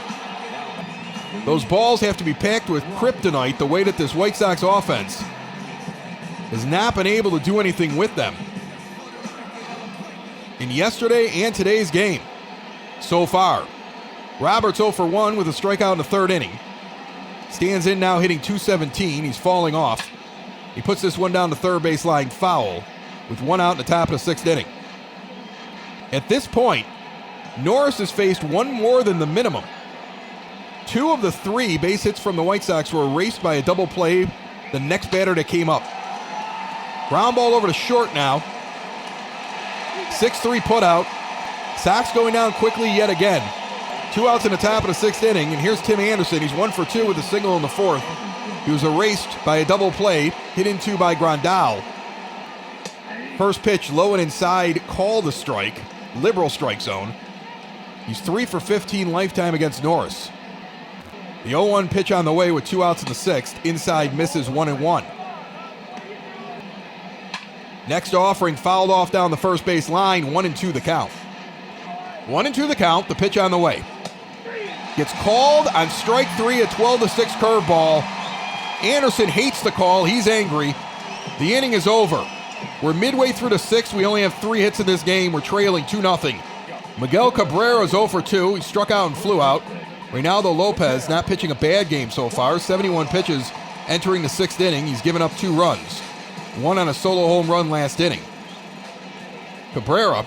Those balls have to be packed with kryptonite, the way that this White Sox offense has not been able to do anything with them in yesterday and today's game so far. Roberts 0 for 1 with a strikeout in the 3rd inning. Stands in now hitting .217. He's falling off. He puts this one down the third base line foul with 1 out in the top of the 6th inning. At this point, Norris has faced 1 more than the minimum. 2 of the 3 base hits from the White Sox were erased by a double play the next batter that came up. Ground ball over to short now. 6-3 putout. Sox going down quickly yet again. 2 outs in the top of the 6th inning, and here's Tim Anderson. He's 1 for 2 with a single in the 4th. He was erased by a double play, hit into by Grandal. First pitch low and inside, called a strike, liberal strike zone. He's 3 for 15 lifetime against Norris. The 0-1 pitch on the way with 2 outs in the 6th. Inside misses 1-1. Next offering fouled off down the first base line. 1-2 the count. 1-2 the count. The pitch on the way. Gets called on strike 3, a 12-6 curveball. Anderson hates the call. He's angry. The inning is over. We're midway through the 6th. We only have 3 hits in this game. We're trailing 2-0. Miguel Cabrera is 0 for 2. He struck out and flew out. Reynaldo Lopez not pitching a bad game so far. 71 pitches entering the 6th inning. He's given up 2 runs. 1 on a solo home run last inning. Cabrera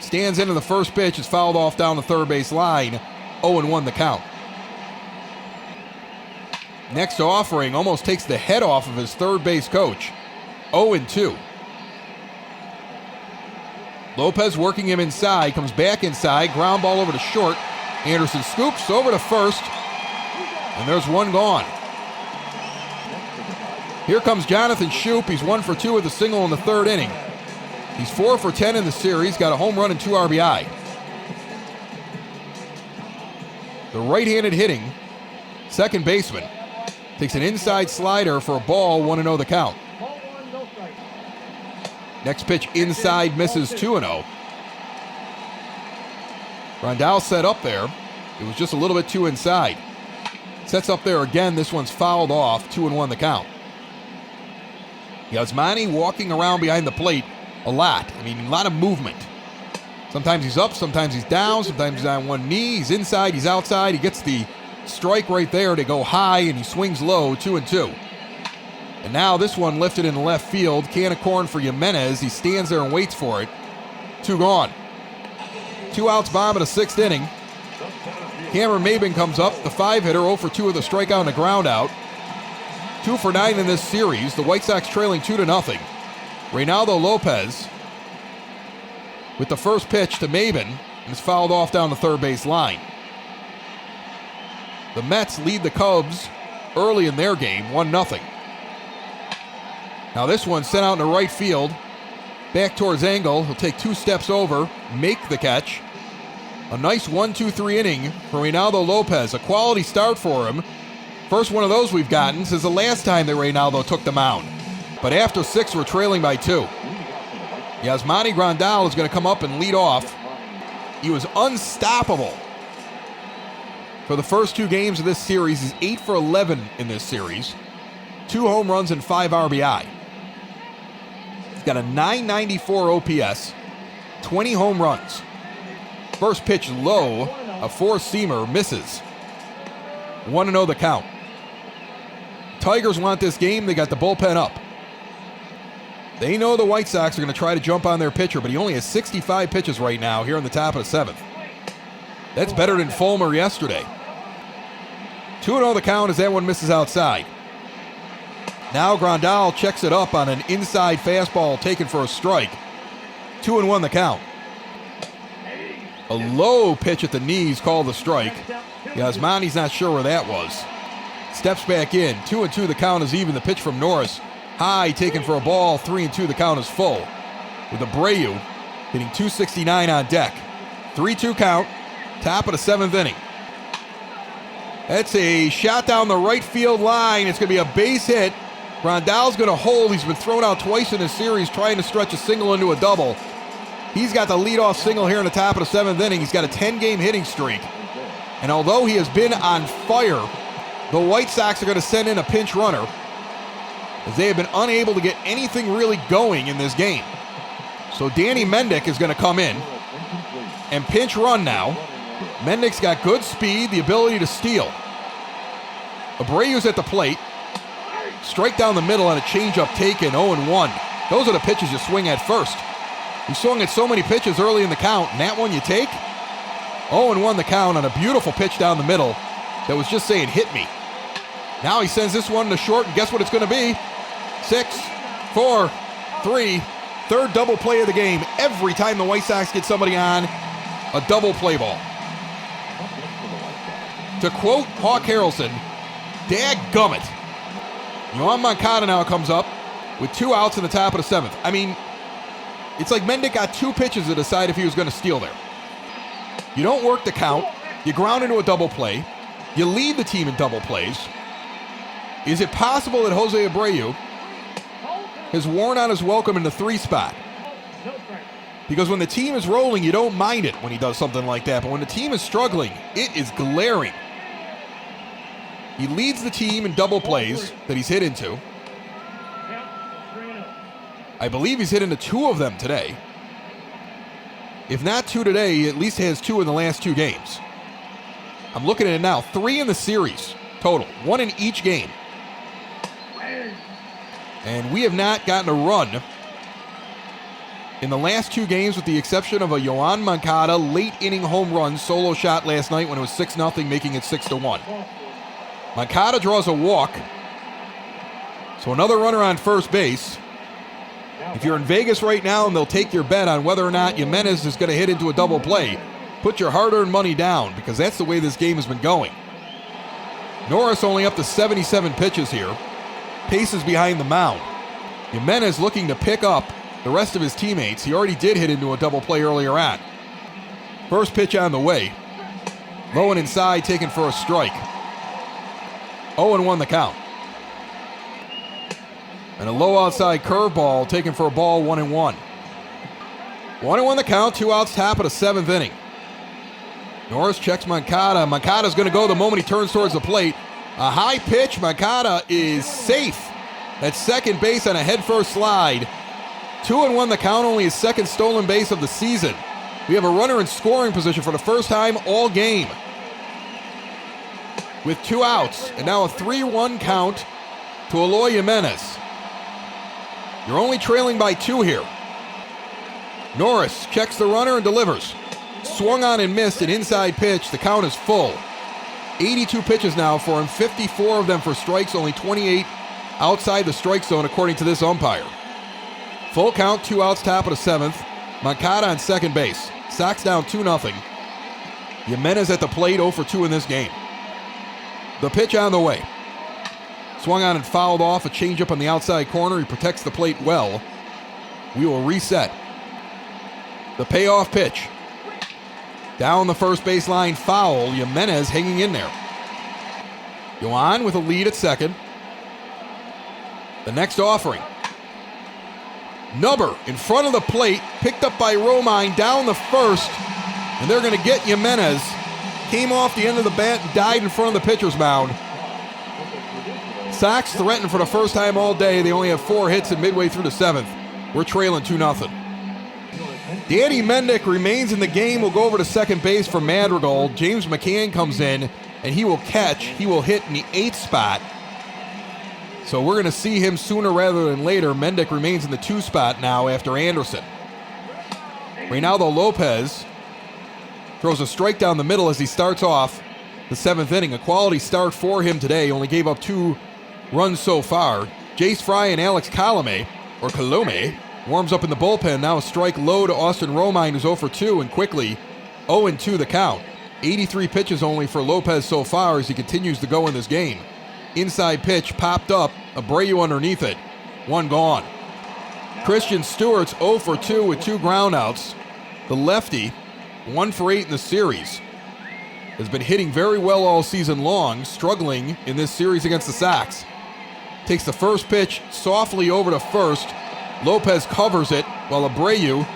stands into the first pitch. Is fouled off down the third base line. 0-1 the count. Next offering almost takes the head off of his third base coach. 0-2. Lopez working him inside. Comes back inside. Ground ball over to short. Anderson scoops over to first, and there's 1 gone. Here comes Jonathan Schoop. He's 1 for 2 with a single in the 3rd inning. He's 4 for 10 in the series, got a home run and 2 RBI. The right-handed hitting second baseman takes an inside slider for a ball, 1-0 the count. Next pitch inside misses 2-0. Grandal set up there. It was just a little bit too inside. Sets up there again. This one's fouled off. 2-1 the count. Yasmani walking around behind the plate a lot. I mean, a lot of movement. Sometimes he's up, sometimes he's down, sometimes he's on one knee. He's inside, he's outside. He gets the strike right there to go high, and he swings low. 2-2. And now this one lifted in the left field. Can of corn for Jimenez. He stands there and waits for it. 2 gone. 2 outs bomb in the 6th inning. Cameron Maybin comes up, the 5-hitter, 0 for 2 with a strikeout and a ground out. 2 for 9 in this series. The White Sox trailing 2-0. Reynaldo Lopez with the first pitch to Maybin and is fouled off down the third base line. The Mets lead the Cubs early in their game, 1-0. Now this one sent out into right field. Back towards Engel. He'll take 2 steps over, make the catch. A nice 1-2-3 inning for Reynaldo Lopez. A quality start for him. First one of those we've gotten since the last time that Reynaldo took the mound. But after 6, we're trailing by 2. Yasmani Grandal is going to come up and lead off. He was unstoppable for the first 2 games of this series. He's 8 for 11 in this series. 2 home runs and 5 RBI. He's got a .994 OPS, 20 home runs. First pitch low, a 4-seamer, misses. 1-0 the count. Tigers want this game. They got the bullpen up. They know the White Sox are going to try to jump on their pitcher, but he only has 65 pitches right now here in the top of the 7th. That's better than Fulmer yesterday. 2-0 the count as that one misses outside. Now Grandal checks it up on an inside fastball taken for a strike. 2-1 the count. A low pitch at the knees called the strike. Yasmani's not sure where that was. Steps back in. 2-2 the count is even. The pitch from Norris. High taken for a ball. 3-2 the count is full. With Abreu hitting .269 on deck. 3-2 count. Top of the 7th inning. That's a shot down the right field line. It's going to be a base hit. Grandal's going to hold. He's been thrown out twice in this series trying to stretch a single into a double. He's got the leadoff single here in the top of the 7th inning. He's got a 10-game hitting streak. And although he has been on fire, the White Sox are going to send in a pinch runner as they have been unable to get anything really going in this game. So Danny Mendick is going to come in and pinch run now. Mendick's got good speed, the ability to steal. Abreu's at the plate. Strike down the middle on a changeup taken, 0-1. Those are the pitches you swing at first. He swung at so many pitches early in the count, and that one you take? 0-1 the count on a beautiful pitch down the middle that was just saying, hit me. Now he sends this one to short, and guess what it's going to be? 6, 4, 3, third double play of the game every time the White Sox get somebody on a double play ball. To quote Hawk Harrelson, "Dadgummit." Yoan Moncada now comes up with 2 outs in the top of the 7th. I mean, it's like Mendick got 2 pitches to decide if he was going to steal there. You don't work the count. You ground into a double play. You lead the team in double plays. Is it possible that Jose Abreu has worn out his welcome in the 3 spot? Because when the team is rolling, you don't mind it when he does something like that. But when the team is struggling, it is glaring. He leads the team in double plays that he's hit into. I believe he's hit into 2 of them today. If not 2 today, he at least has 2 in the last 2 games. I'm looking at it now. 3 in the series total. 1 in each game. And we have not gotten a run in the last 2 games with the exception of a Yoan Moncada late inning home run solo shot last night when it was 6-0, making it 6-1. Moncada draws a walk. So another runner on first base. If you're in Vegas right now and they'll take your bet on whether or not Jimenez is going to hit into a double play, put your hard-earned money down because that's the way this game has been going. Norris only up to 77 pitches here. Pace is behind the mound. Jimenez looking to pick up the rest of his teammates. He already did hit into a double play earlier on. First pitch on the way. Low and inside, taken for a strike. 0-1 the count. And a low outside curveball taken for a ball, 1-1. 1-1 the count, 2 outs, top of the 7th inning. Norris checks Moncada. Moncada's going to go the moment he turns towards the plate. A high pitch. Moncada is safe at second base on a headfirst slide. 2-1 the count, only his 2nd stolen base of the season. We have a runner in scoring position for the first time all game. With 2 outs, and now a 3-1 count to Eloy Jimenez. You're only trailing by 2 here. Norris checks the runner and delivers. Swung on and missed an inside pitch. The count is full. 82 pitches now for him, 54 of them for strikes, only 28 outside the strike zone according to this umpire. Full count, 2 outs, top of the 7th. Moncada on second base. Sox down 2-0. Jimenez at the plate, 0 for 2 in this game. The pitch on the way. Swung on and fouled off, a changeup on the outside corner. He protects the plate well. We will reset. The payoff pitch. Down the first baseline, foul. Jimenez hanging in there. Yoan with a lead at second. The next offering. Nubber in front of the plate, picked up by Romine down the first, and they're going to get Jimenez. Came off the end of the bat and died in front of the pitcher's mound. Sox threatened for the first time all day. They only have 4 hits in midway through the 7th. We're trailing 2-0. Danny Mendick remains in the game. We'll go over to second base for Madrigal. James McCann comes in, and he will catch. He will hit in the 8th spot. So we're going to see him sooner rather than later. Mendick remains in the 2 spot now after Anderson. Reynaldo Lopez throws a strike down the middle as he starts off the 7th inning. A quality start for him today. Only gave up 2 runs so far. Jace Fry and Alex Colome warms up in the bullpen. Now a strike low to Austin Romine, who's 0 for 2, and quickly 0-2 the count. 83 pitches only for Lopez so far as he continues to go in this game. Inside pitch popped up, Abreu underneath it. 1 gone. Christian Stewart's 0 for 2 with 2 groundouts. The lefty, 1 for 8 in the series, has been hitting very well all season long, struggling in this series against the Sox. Takes the first pitch softly over to first. Lopez covers it while Abreu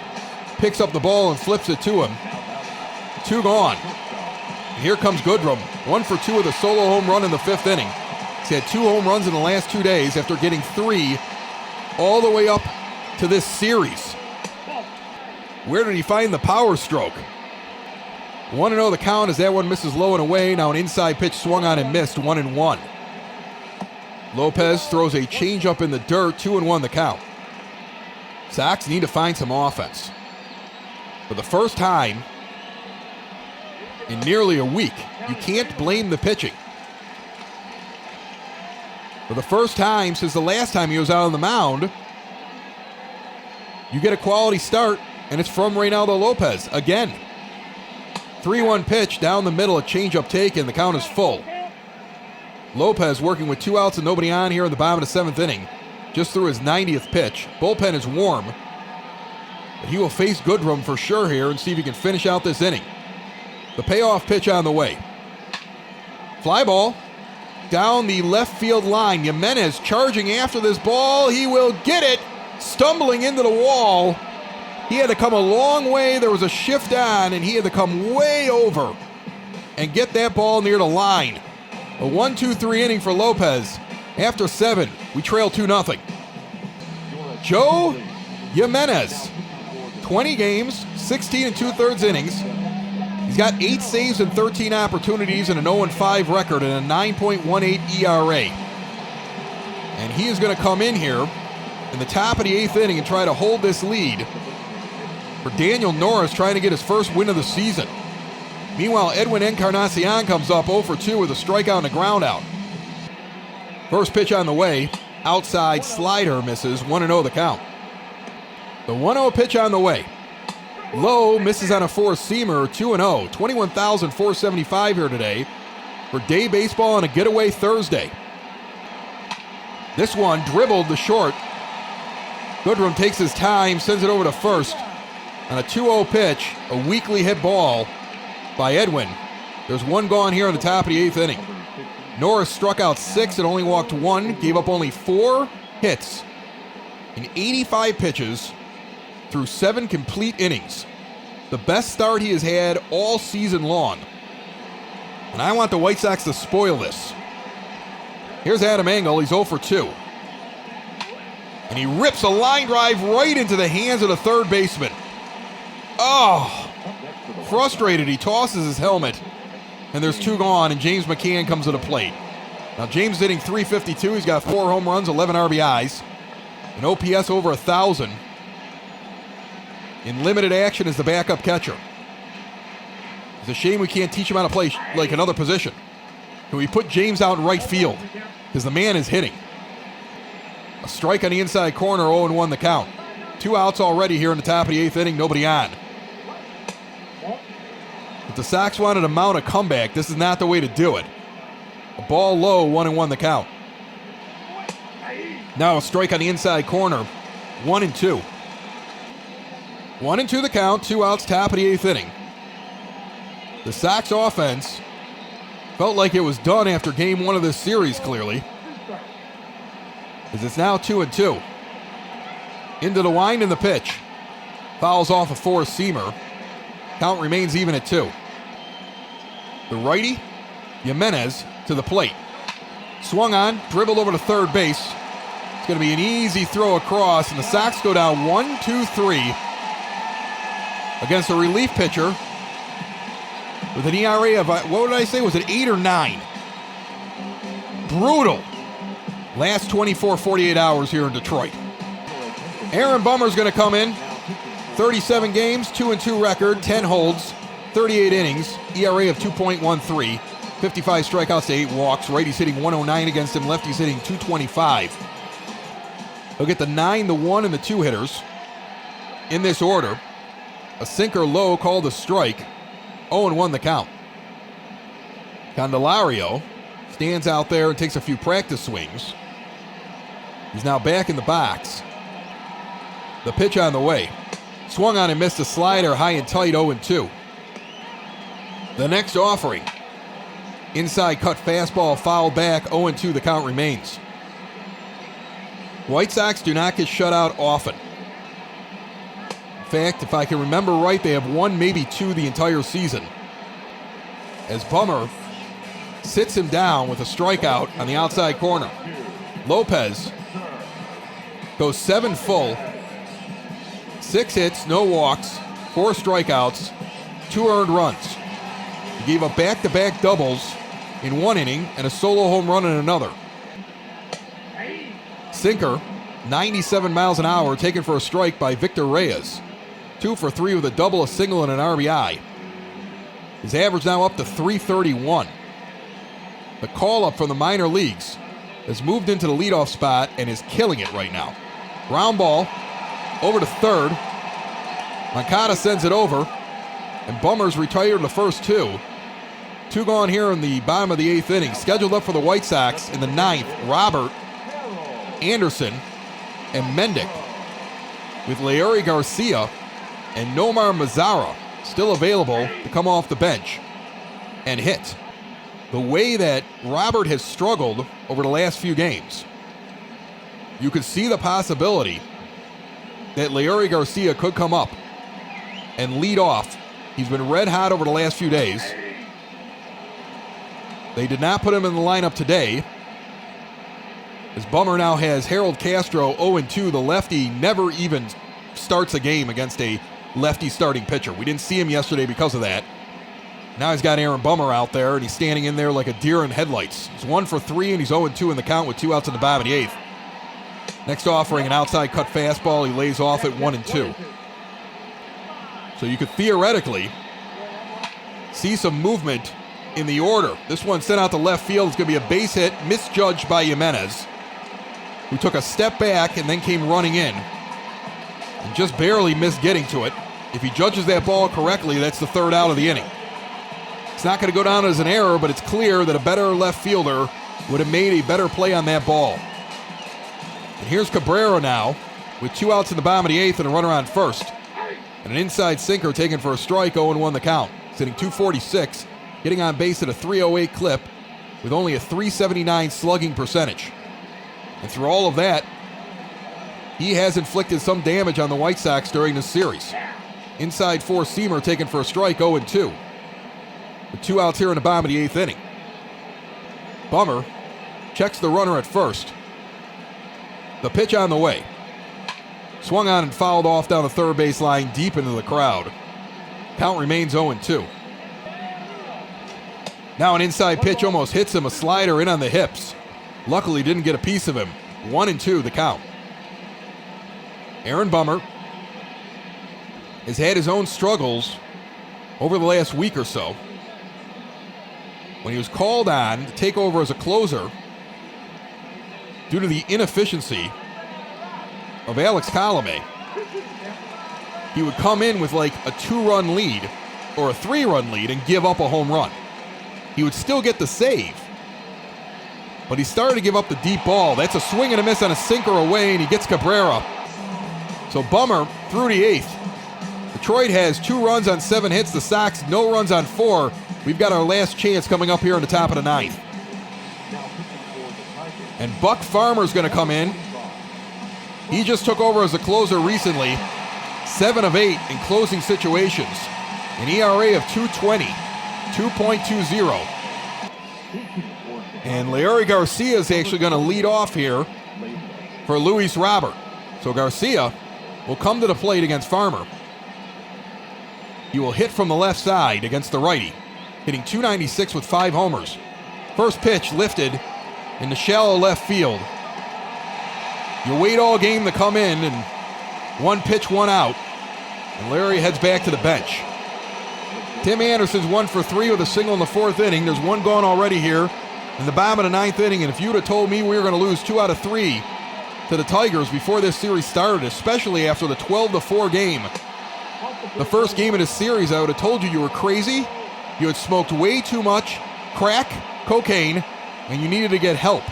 picks up the ball and flips it to him. 2 gone. And here comes Goodrum, 1 for 2 with a solo home run in the 5th inning. He's had 2 home runs in the last 2 days after getting 3 all the way up to this series. Where did he find the power stroke? 1-0 the count as that one misses low and away. Now an inside pitch swung on and missed, 1-1. Lopez throws a changeup in the dirt, 2-1 the count. Sox need to find some offense. For the first time in nearly a week, you can't blame the pitching. For the first time since the last time he was out on the mound, you get a quality start, and it's from Reynaldo Lopez again. 3-1 pitch down the middle, a changeup taken. The count is full. Lopez working with 2 outs and nobody on here in the bottom of the 7th inning. Just threw his 90th pitch. Bullpen is warm, but he will face Goodrum for sure here and see if he can finish out this inning. The payoff pitch on the way. Fly ball down the left field line. Jimenez charging after this ball. He will get it. Stumbling into the wall. He had to come a long way. There was a shift on, and he had to come way over and get that ball near the line. A 1-2-3 inning for Lopez. After 7, we trail 2-0. Joe Jimenez, 20 games, 16 2/3 innings. He's got 8 saves and 13 opportunities and an 0-5 record and a 9.18 ERA. And he is going to come in here in the top of the 8th inning and try to hold this lead for Daniel Norris, trying to get his first win of the season. Meanwhile, Edwin Encarnacion comes up 0-for-2 with a strikeout and a ground out. First pitch on the way, outside slider misses, 1-0 the count. The 1-0 pitch on the way. Low misses on a 4-seamer, 2-0. 21,475 here today for day baseball on a getaway Thursday. This one dribbled the short. Goodrum takes his time, sends it over to first. On a 2-0 pitch, a weakly hit ball by Edwin. There's one gone here in the top of the 8th inning. Norris struck out 6 and only walked 1, gave up only 4 hits in 85 pitches through 7 complete innings. The best start he has had all season long. And I want the White Sox to spoil this. Here's Adam Engel, he's 0-for-2. And he rips a line drive right into the hands of the third baseman. Oh, frustrated, he tosses his helmet, and there's 2 gone, and James McCann comes to the plate. Now, James is hitting .352. He's got 4 home runs, 11 RBIs, an OPS over 1,000. In limited action as the backup catcher. It's a shame we can't teach him how to play like another position. Can we put James out in right field? Because the man is hitting. A strike on the inside corner, 0-1 the count. 2 outs already here in the top of the 8th inning, nobody on. If the Sox wanted to mount a comeback, this is not the way to do it. A ball low, 1-1 the count. Now a strike on the inside corner, 1-2. 1-2 the count, 2 outs, top of the 8th inning. The Sox offense felt like it was done after game 1 of this series, clearly. As it's now 2-2. Into the wind and the pitch. Fouls off a 4-seamer. Count remains even at 2. The righty, Jimenez, to the plate. Swung on, dribbled over to third base. It's going to be an easy throw across, and the Sox go down 1-2-3 against a relief pitcher with an ERA of, what did I say, was it 8 or 9? Brutal. Last 24-48 hours here in Detroit. Aaron Bummer's going to come in. 37 games, 2-2 record, 10 holds, 38 innings, ERA of 2.13, 55 strikeouts to 8 walks. Righty's hitting 109 against him, lefty's hitting 225. He'll get the 9, the 1, and the 2 hitters in this order. A sinker low called a strike, 0-1 the count. Candelario stands out there and takes a few practice swings. He's now back in the box. The pitch on the way. Swung on and missed a slider, high and tight, 0-2. The next offering. Inside cut fastball, foul back, 0-2 the count remains. White Sox do not get shut out often. In fact, if I can remember right, they have 1, maybe 2 the entire season. As Bummer sits him down with a strikeout on the outside corner. Lopez goes 7 full, 6 hits, no walks, 4 strikeouts, 2 earned runs. He gave up back-to-back doubles in 1 inning and a solo home run in another. Sinker, 97 miles an hour, taken for a strike by Victor Reyes. 2 for 3 with a double, a single, and an RBI. His average now up to .331. The call-up from the minor leagues has moved into the leadoff spot and is killing it right now. Ground ball over to third. Moncada sends it over, and Bummer's retired the first two. Two gone here in the bottom of the 8th inning. Scheduled up for the White Sox in the 9th, Robert, Anderson, and Mendick, with Leury Garcia and Nomar Mazara still available to come off the bench and hit. The way that Robert has struggled over the last few games, you could see the possibility that Leury Garcia could come up and lead off. He's been red hot over the last few days. They did not put him in the lineup today, as Bummer now has Harold Castro 0-2. The lefty never even starts a game against a lefty starting pitcher. We didn't see him yesterday because of that. Now he's got Aaron Bummer out there, and he's standing in there like a deer in headlights. He's 1 for 3, and he's 0-2 in the count with 2 outs in the bottom of the 8th. Next offering, an outside cut fastball. He lays off at 1-2. So you could theoretically see some movement in the order. This one sent out to left field. It's going to be a base hit, misjudged by Jimenez, who took a step back and then came running in and just barely missed getting to it. If he judges that ball correctly, that's the 3rd out of the inning. It's not going to go down as an error, but it's clear that a better left fielder would have made a better play on that ball. And here's Cabrera now with 2 outs in the bottom of the 8th and a runner on first. And an inside sinker taken for a strike, 0-1 the count. Sitting 246, getting on base at a 308 clip with only a 379 slugging percentage. And through all of that, he has inflicted some damage on the White Sox during this series. Inside 4-seamer taken for a strike, 0-2. With 2 outs here in the bottom of the 8th inning. Bummer checks the runner at first. The pitch on the way. Swung on and fouled off down the third base line deep into the crowd. Count remains 0-2. Now an inside pitch almost hits him, a slider in on the hips. Luckily didn't get a piece of him. 1-2 the count. Aaron Bummer has had his own struggles over the last week or so. When he was called on to take over as a closer due to the inefficiency of Alex Colomé, he would come in with like a 2-run lead or a 3-run lead and give up a home run. He would still get the save, but he started to give up the deep ball. That's a swing and a miss on a sinker away, and he gets Cabrera. So Bummer through the 8th. Detroit has 2 runs on 7 hits. The Sox no runs on 4. We've got our last chance coming up here in the top of the 9th. And Buck Farmer's going to come in. He just took over as a closer recently. 7 of 8 in closing situations. An ERA of 2.20, 2.20. And Leury Garcia is actually going to lead off here for Luis Robert. So Garcia will come to the plate against Farmer. He will hit from the left side against the righty, hitting .296 with 5 homers. First pitch lifted in the shallow left field. You wait all game to come in, and 1 pitch, 1 out. And Larry heads back to the bench. Tim Anderson's 1 for 3 with a single in the 4th inning. There's 1 gone already here in the bottom of the 9th inning. And if you would have told me we were going to lose 2 out of 3 to the Tigers before this series started, especially after the 12-4 game, the first game of this series, I would have told you were crazy. You had smoked way too much crack, cocaine, and you needed to get help.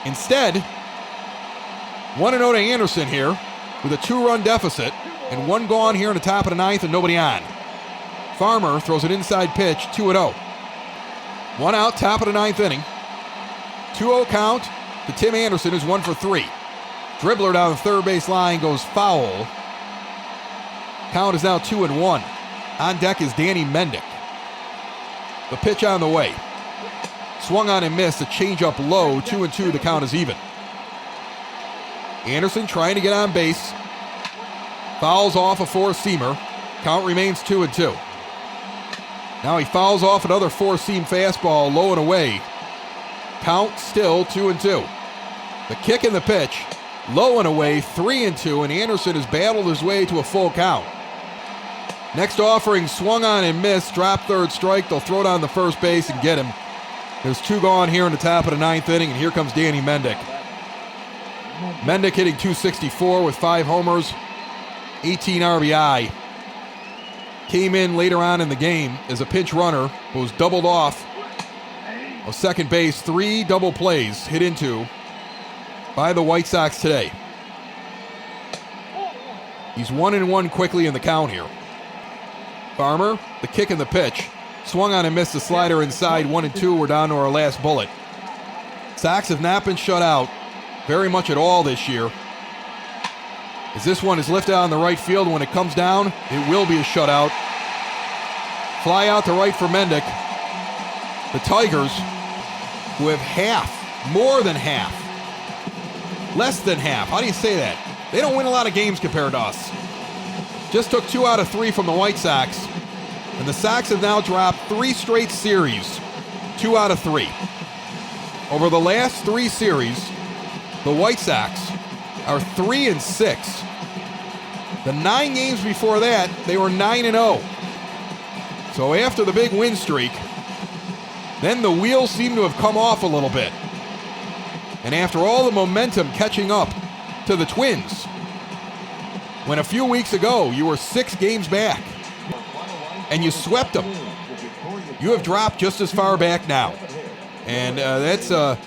Instead, 1-0 to Anderson here with a 2-run deficit and 1 gone here in the top of the 9th and nobody on. Farmer throws an inside pitch, 2-0. 1 out, top of the 9th inning. 2-0 count to Tim Anderson, who's 1 for 3. Dribbler down the third base line goes foul. Count is now 2-1. On deck is Danny Mendick. The pitch on the way. Swung on and missed. A changeup low. 2-2. The count is even. Anderson trying to get on base. Fouls off a 4-seamer. Count remains 2-2. Now he fouls off another 4-seam fastball low and away. Count still 2-2. The kick and the pitch. Low and away, 3-2, and Anderson has battled his way to a full count. Next offering, swung on and missed, drop third strike. They'll throw down the first base and get him. There's 2 gone here in the top of the 9th inning, and here comes Danny Mendick. Mendick hitting .264 with 5 homers, 18 RBI. Came in later on in the game as a pinch runner, but was doubled off of second base. 3 double plays hit into by the White Sox today. He's 1-1 quickly in the count here. Farmer, the kick and the pitch. Swung on and missed the slider inside. 1-2. We're down to our last bullet. Sox have not been shut out very much at all this year. As this one is lifted out in the right field, when it comes down, it will be a shutout. Fly out to right for Mendick. The Tigers, who have half, more than half, less than half. How do you say that? They don't win a lot of games compared to us. Just took 2 out of 3 from the White Sox. And the Sox have now dropped 3 straight series, 2 out of 3. Over the last 3 series, the White Sox are 3-6. The 9 games before that, they were 9-0. So after the big win streak, then the wheels seem to have come off a little bit. And after all the momentum catching up to the Twins, when a few weeks ago you were 6 games back and you swept them, you have dropped just as far back now. And that's a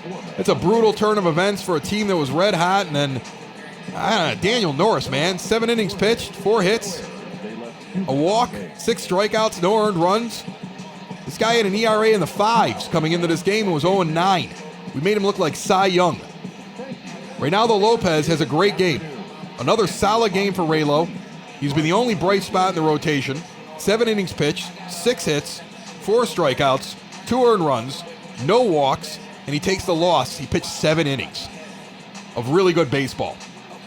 brutal turn of events for a team that was red hot. And then, I don't know, Daniel Norris, man, 7 innings pitched, 4 hits, a walk, 6 strikeouts, no earned runs. This guy had an ERA in the 5s coming into this game and was 0-9. We made him look like Cy Young. Reynaldo Lopez has a great game. Another solid game for Raylo. He's been the only bright spot in the rotation. 7 innings pitched, 6 hits, 4 strikeouts, 2 earned runs, no walks, and he takes the loss. He pitched 7 innings of really good baseball.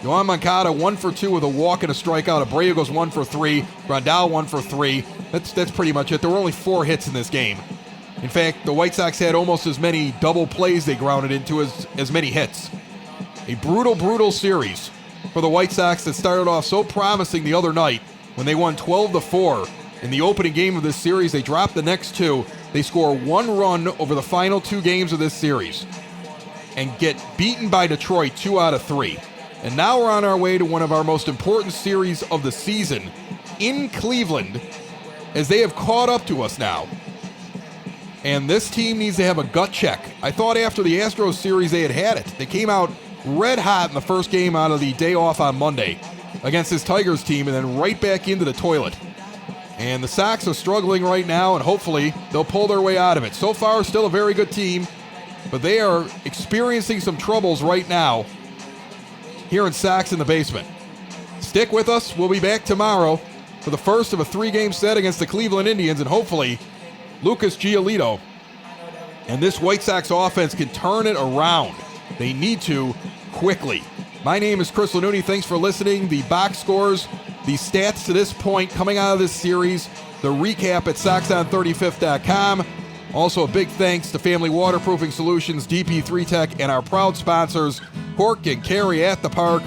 Yohan Moncada 1 for 2 with a walk and a strikeout. Abreu goes 1 for 3. Grandal 1 for 3. That's pretty much it. There were only 4 hits in this game. In fact, the White Sox had almost as many double plays they grounded into as many hits. A brutal, brutal series for the White Sox that started off so promising the other night when they won 12-4. In the opening game of this series, they dropped the next 2. They score 1 run over the final 2 games of this series and get beaten by Detroit 2 out of 3. And now we're on our way to one of our most important series of the season in Cleveland, as they have caught up to us now. And this team needs to have a gut check. I thought after the Astros series they had it. They came out red hot in the first game out of the day off on Monday against this Tigers team and then right back into the toilet. And the Sox are struggling right now, and hopefully they'll pull their way out of it. So far, still a very good team, but they are experiencing some troubles right now here in Sox in the Basement. Stick with us. We'll be back tomorrow for the first of a 3-game set against the Cleveland Indians, and hopefully Lucas Giolito and this White Sox offense can turn it around. They need to quickly. My name is Chris Lanuti. Thanks for listening. The box scores, the stats to this point coming out of this series, the recap at SoxOn35th.com. Also, a big thanks to Family Waterproofing Solutions, DP3 Tech, and our proud sponsors, Cork and Carry at the Park.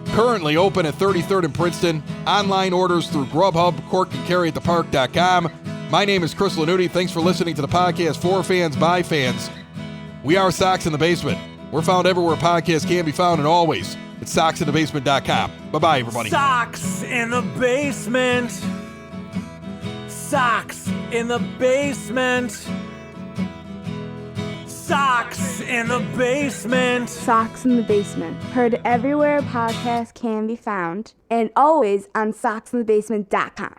Currently open at 33rd and Princeton. Online orders through Grubhub, corkandcarryatthepark.com. My name is Chris Lanuti. Thanks for listening to the podcast for fans, by fans. We are Sox in the Basement. We're found everywhere podcasts can be found, and always at SoxInTheBasement.com. Bye-bye, everybody. Sox in the Basement. Sox in the Basement. Sox in the Basement. Sox in the Basement. Heard everywhere podcasts can be found, and always on SoxInTheBasement.com.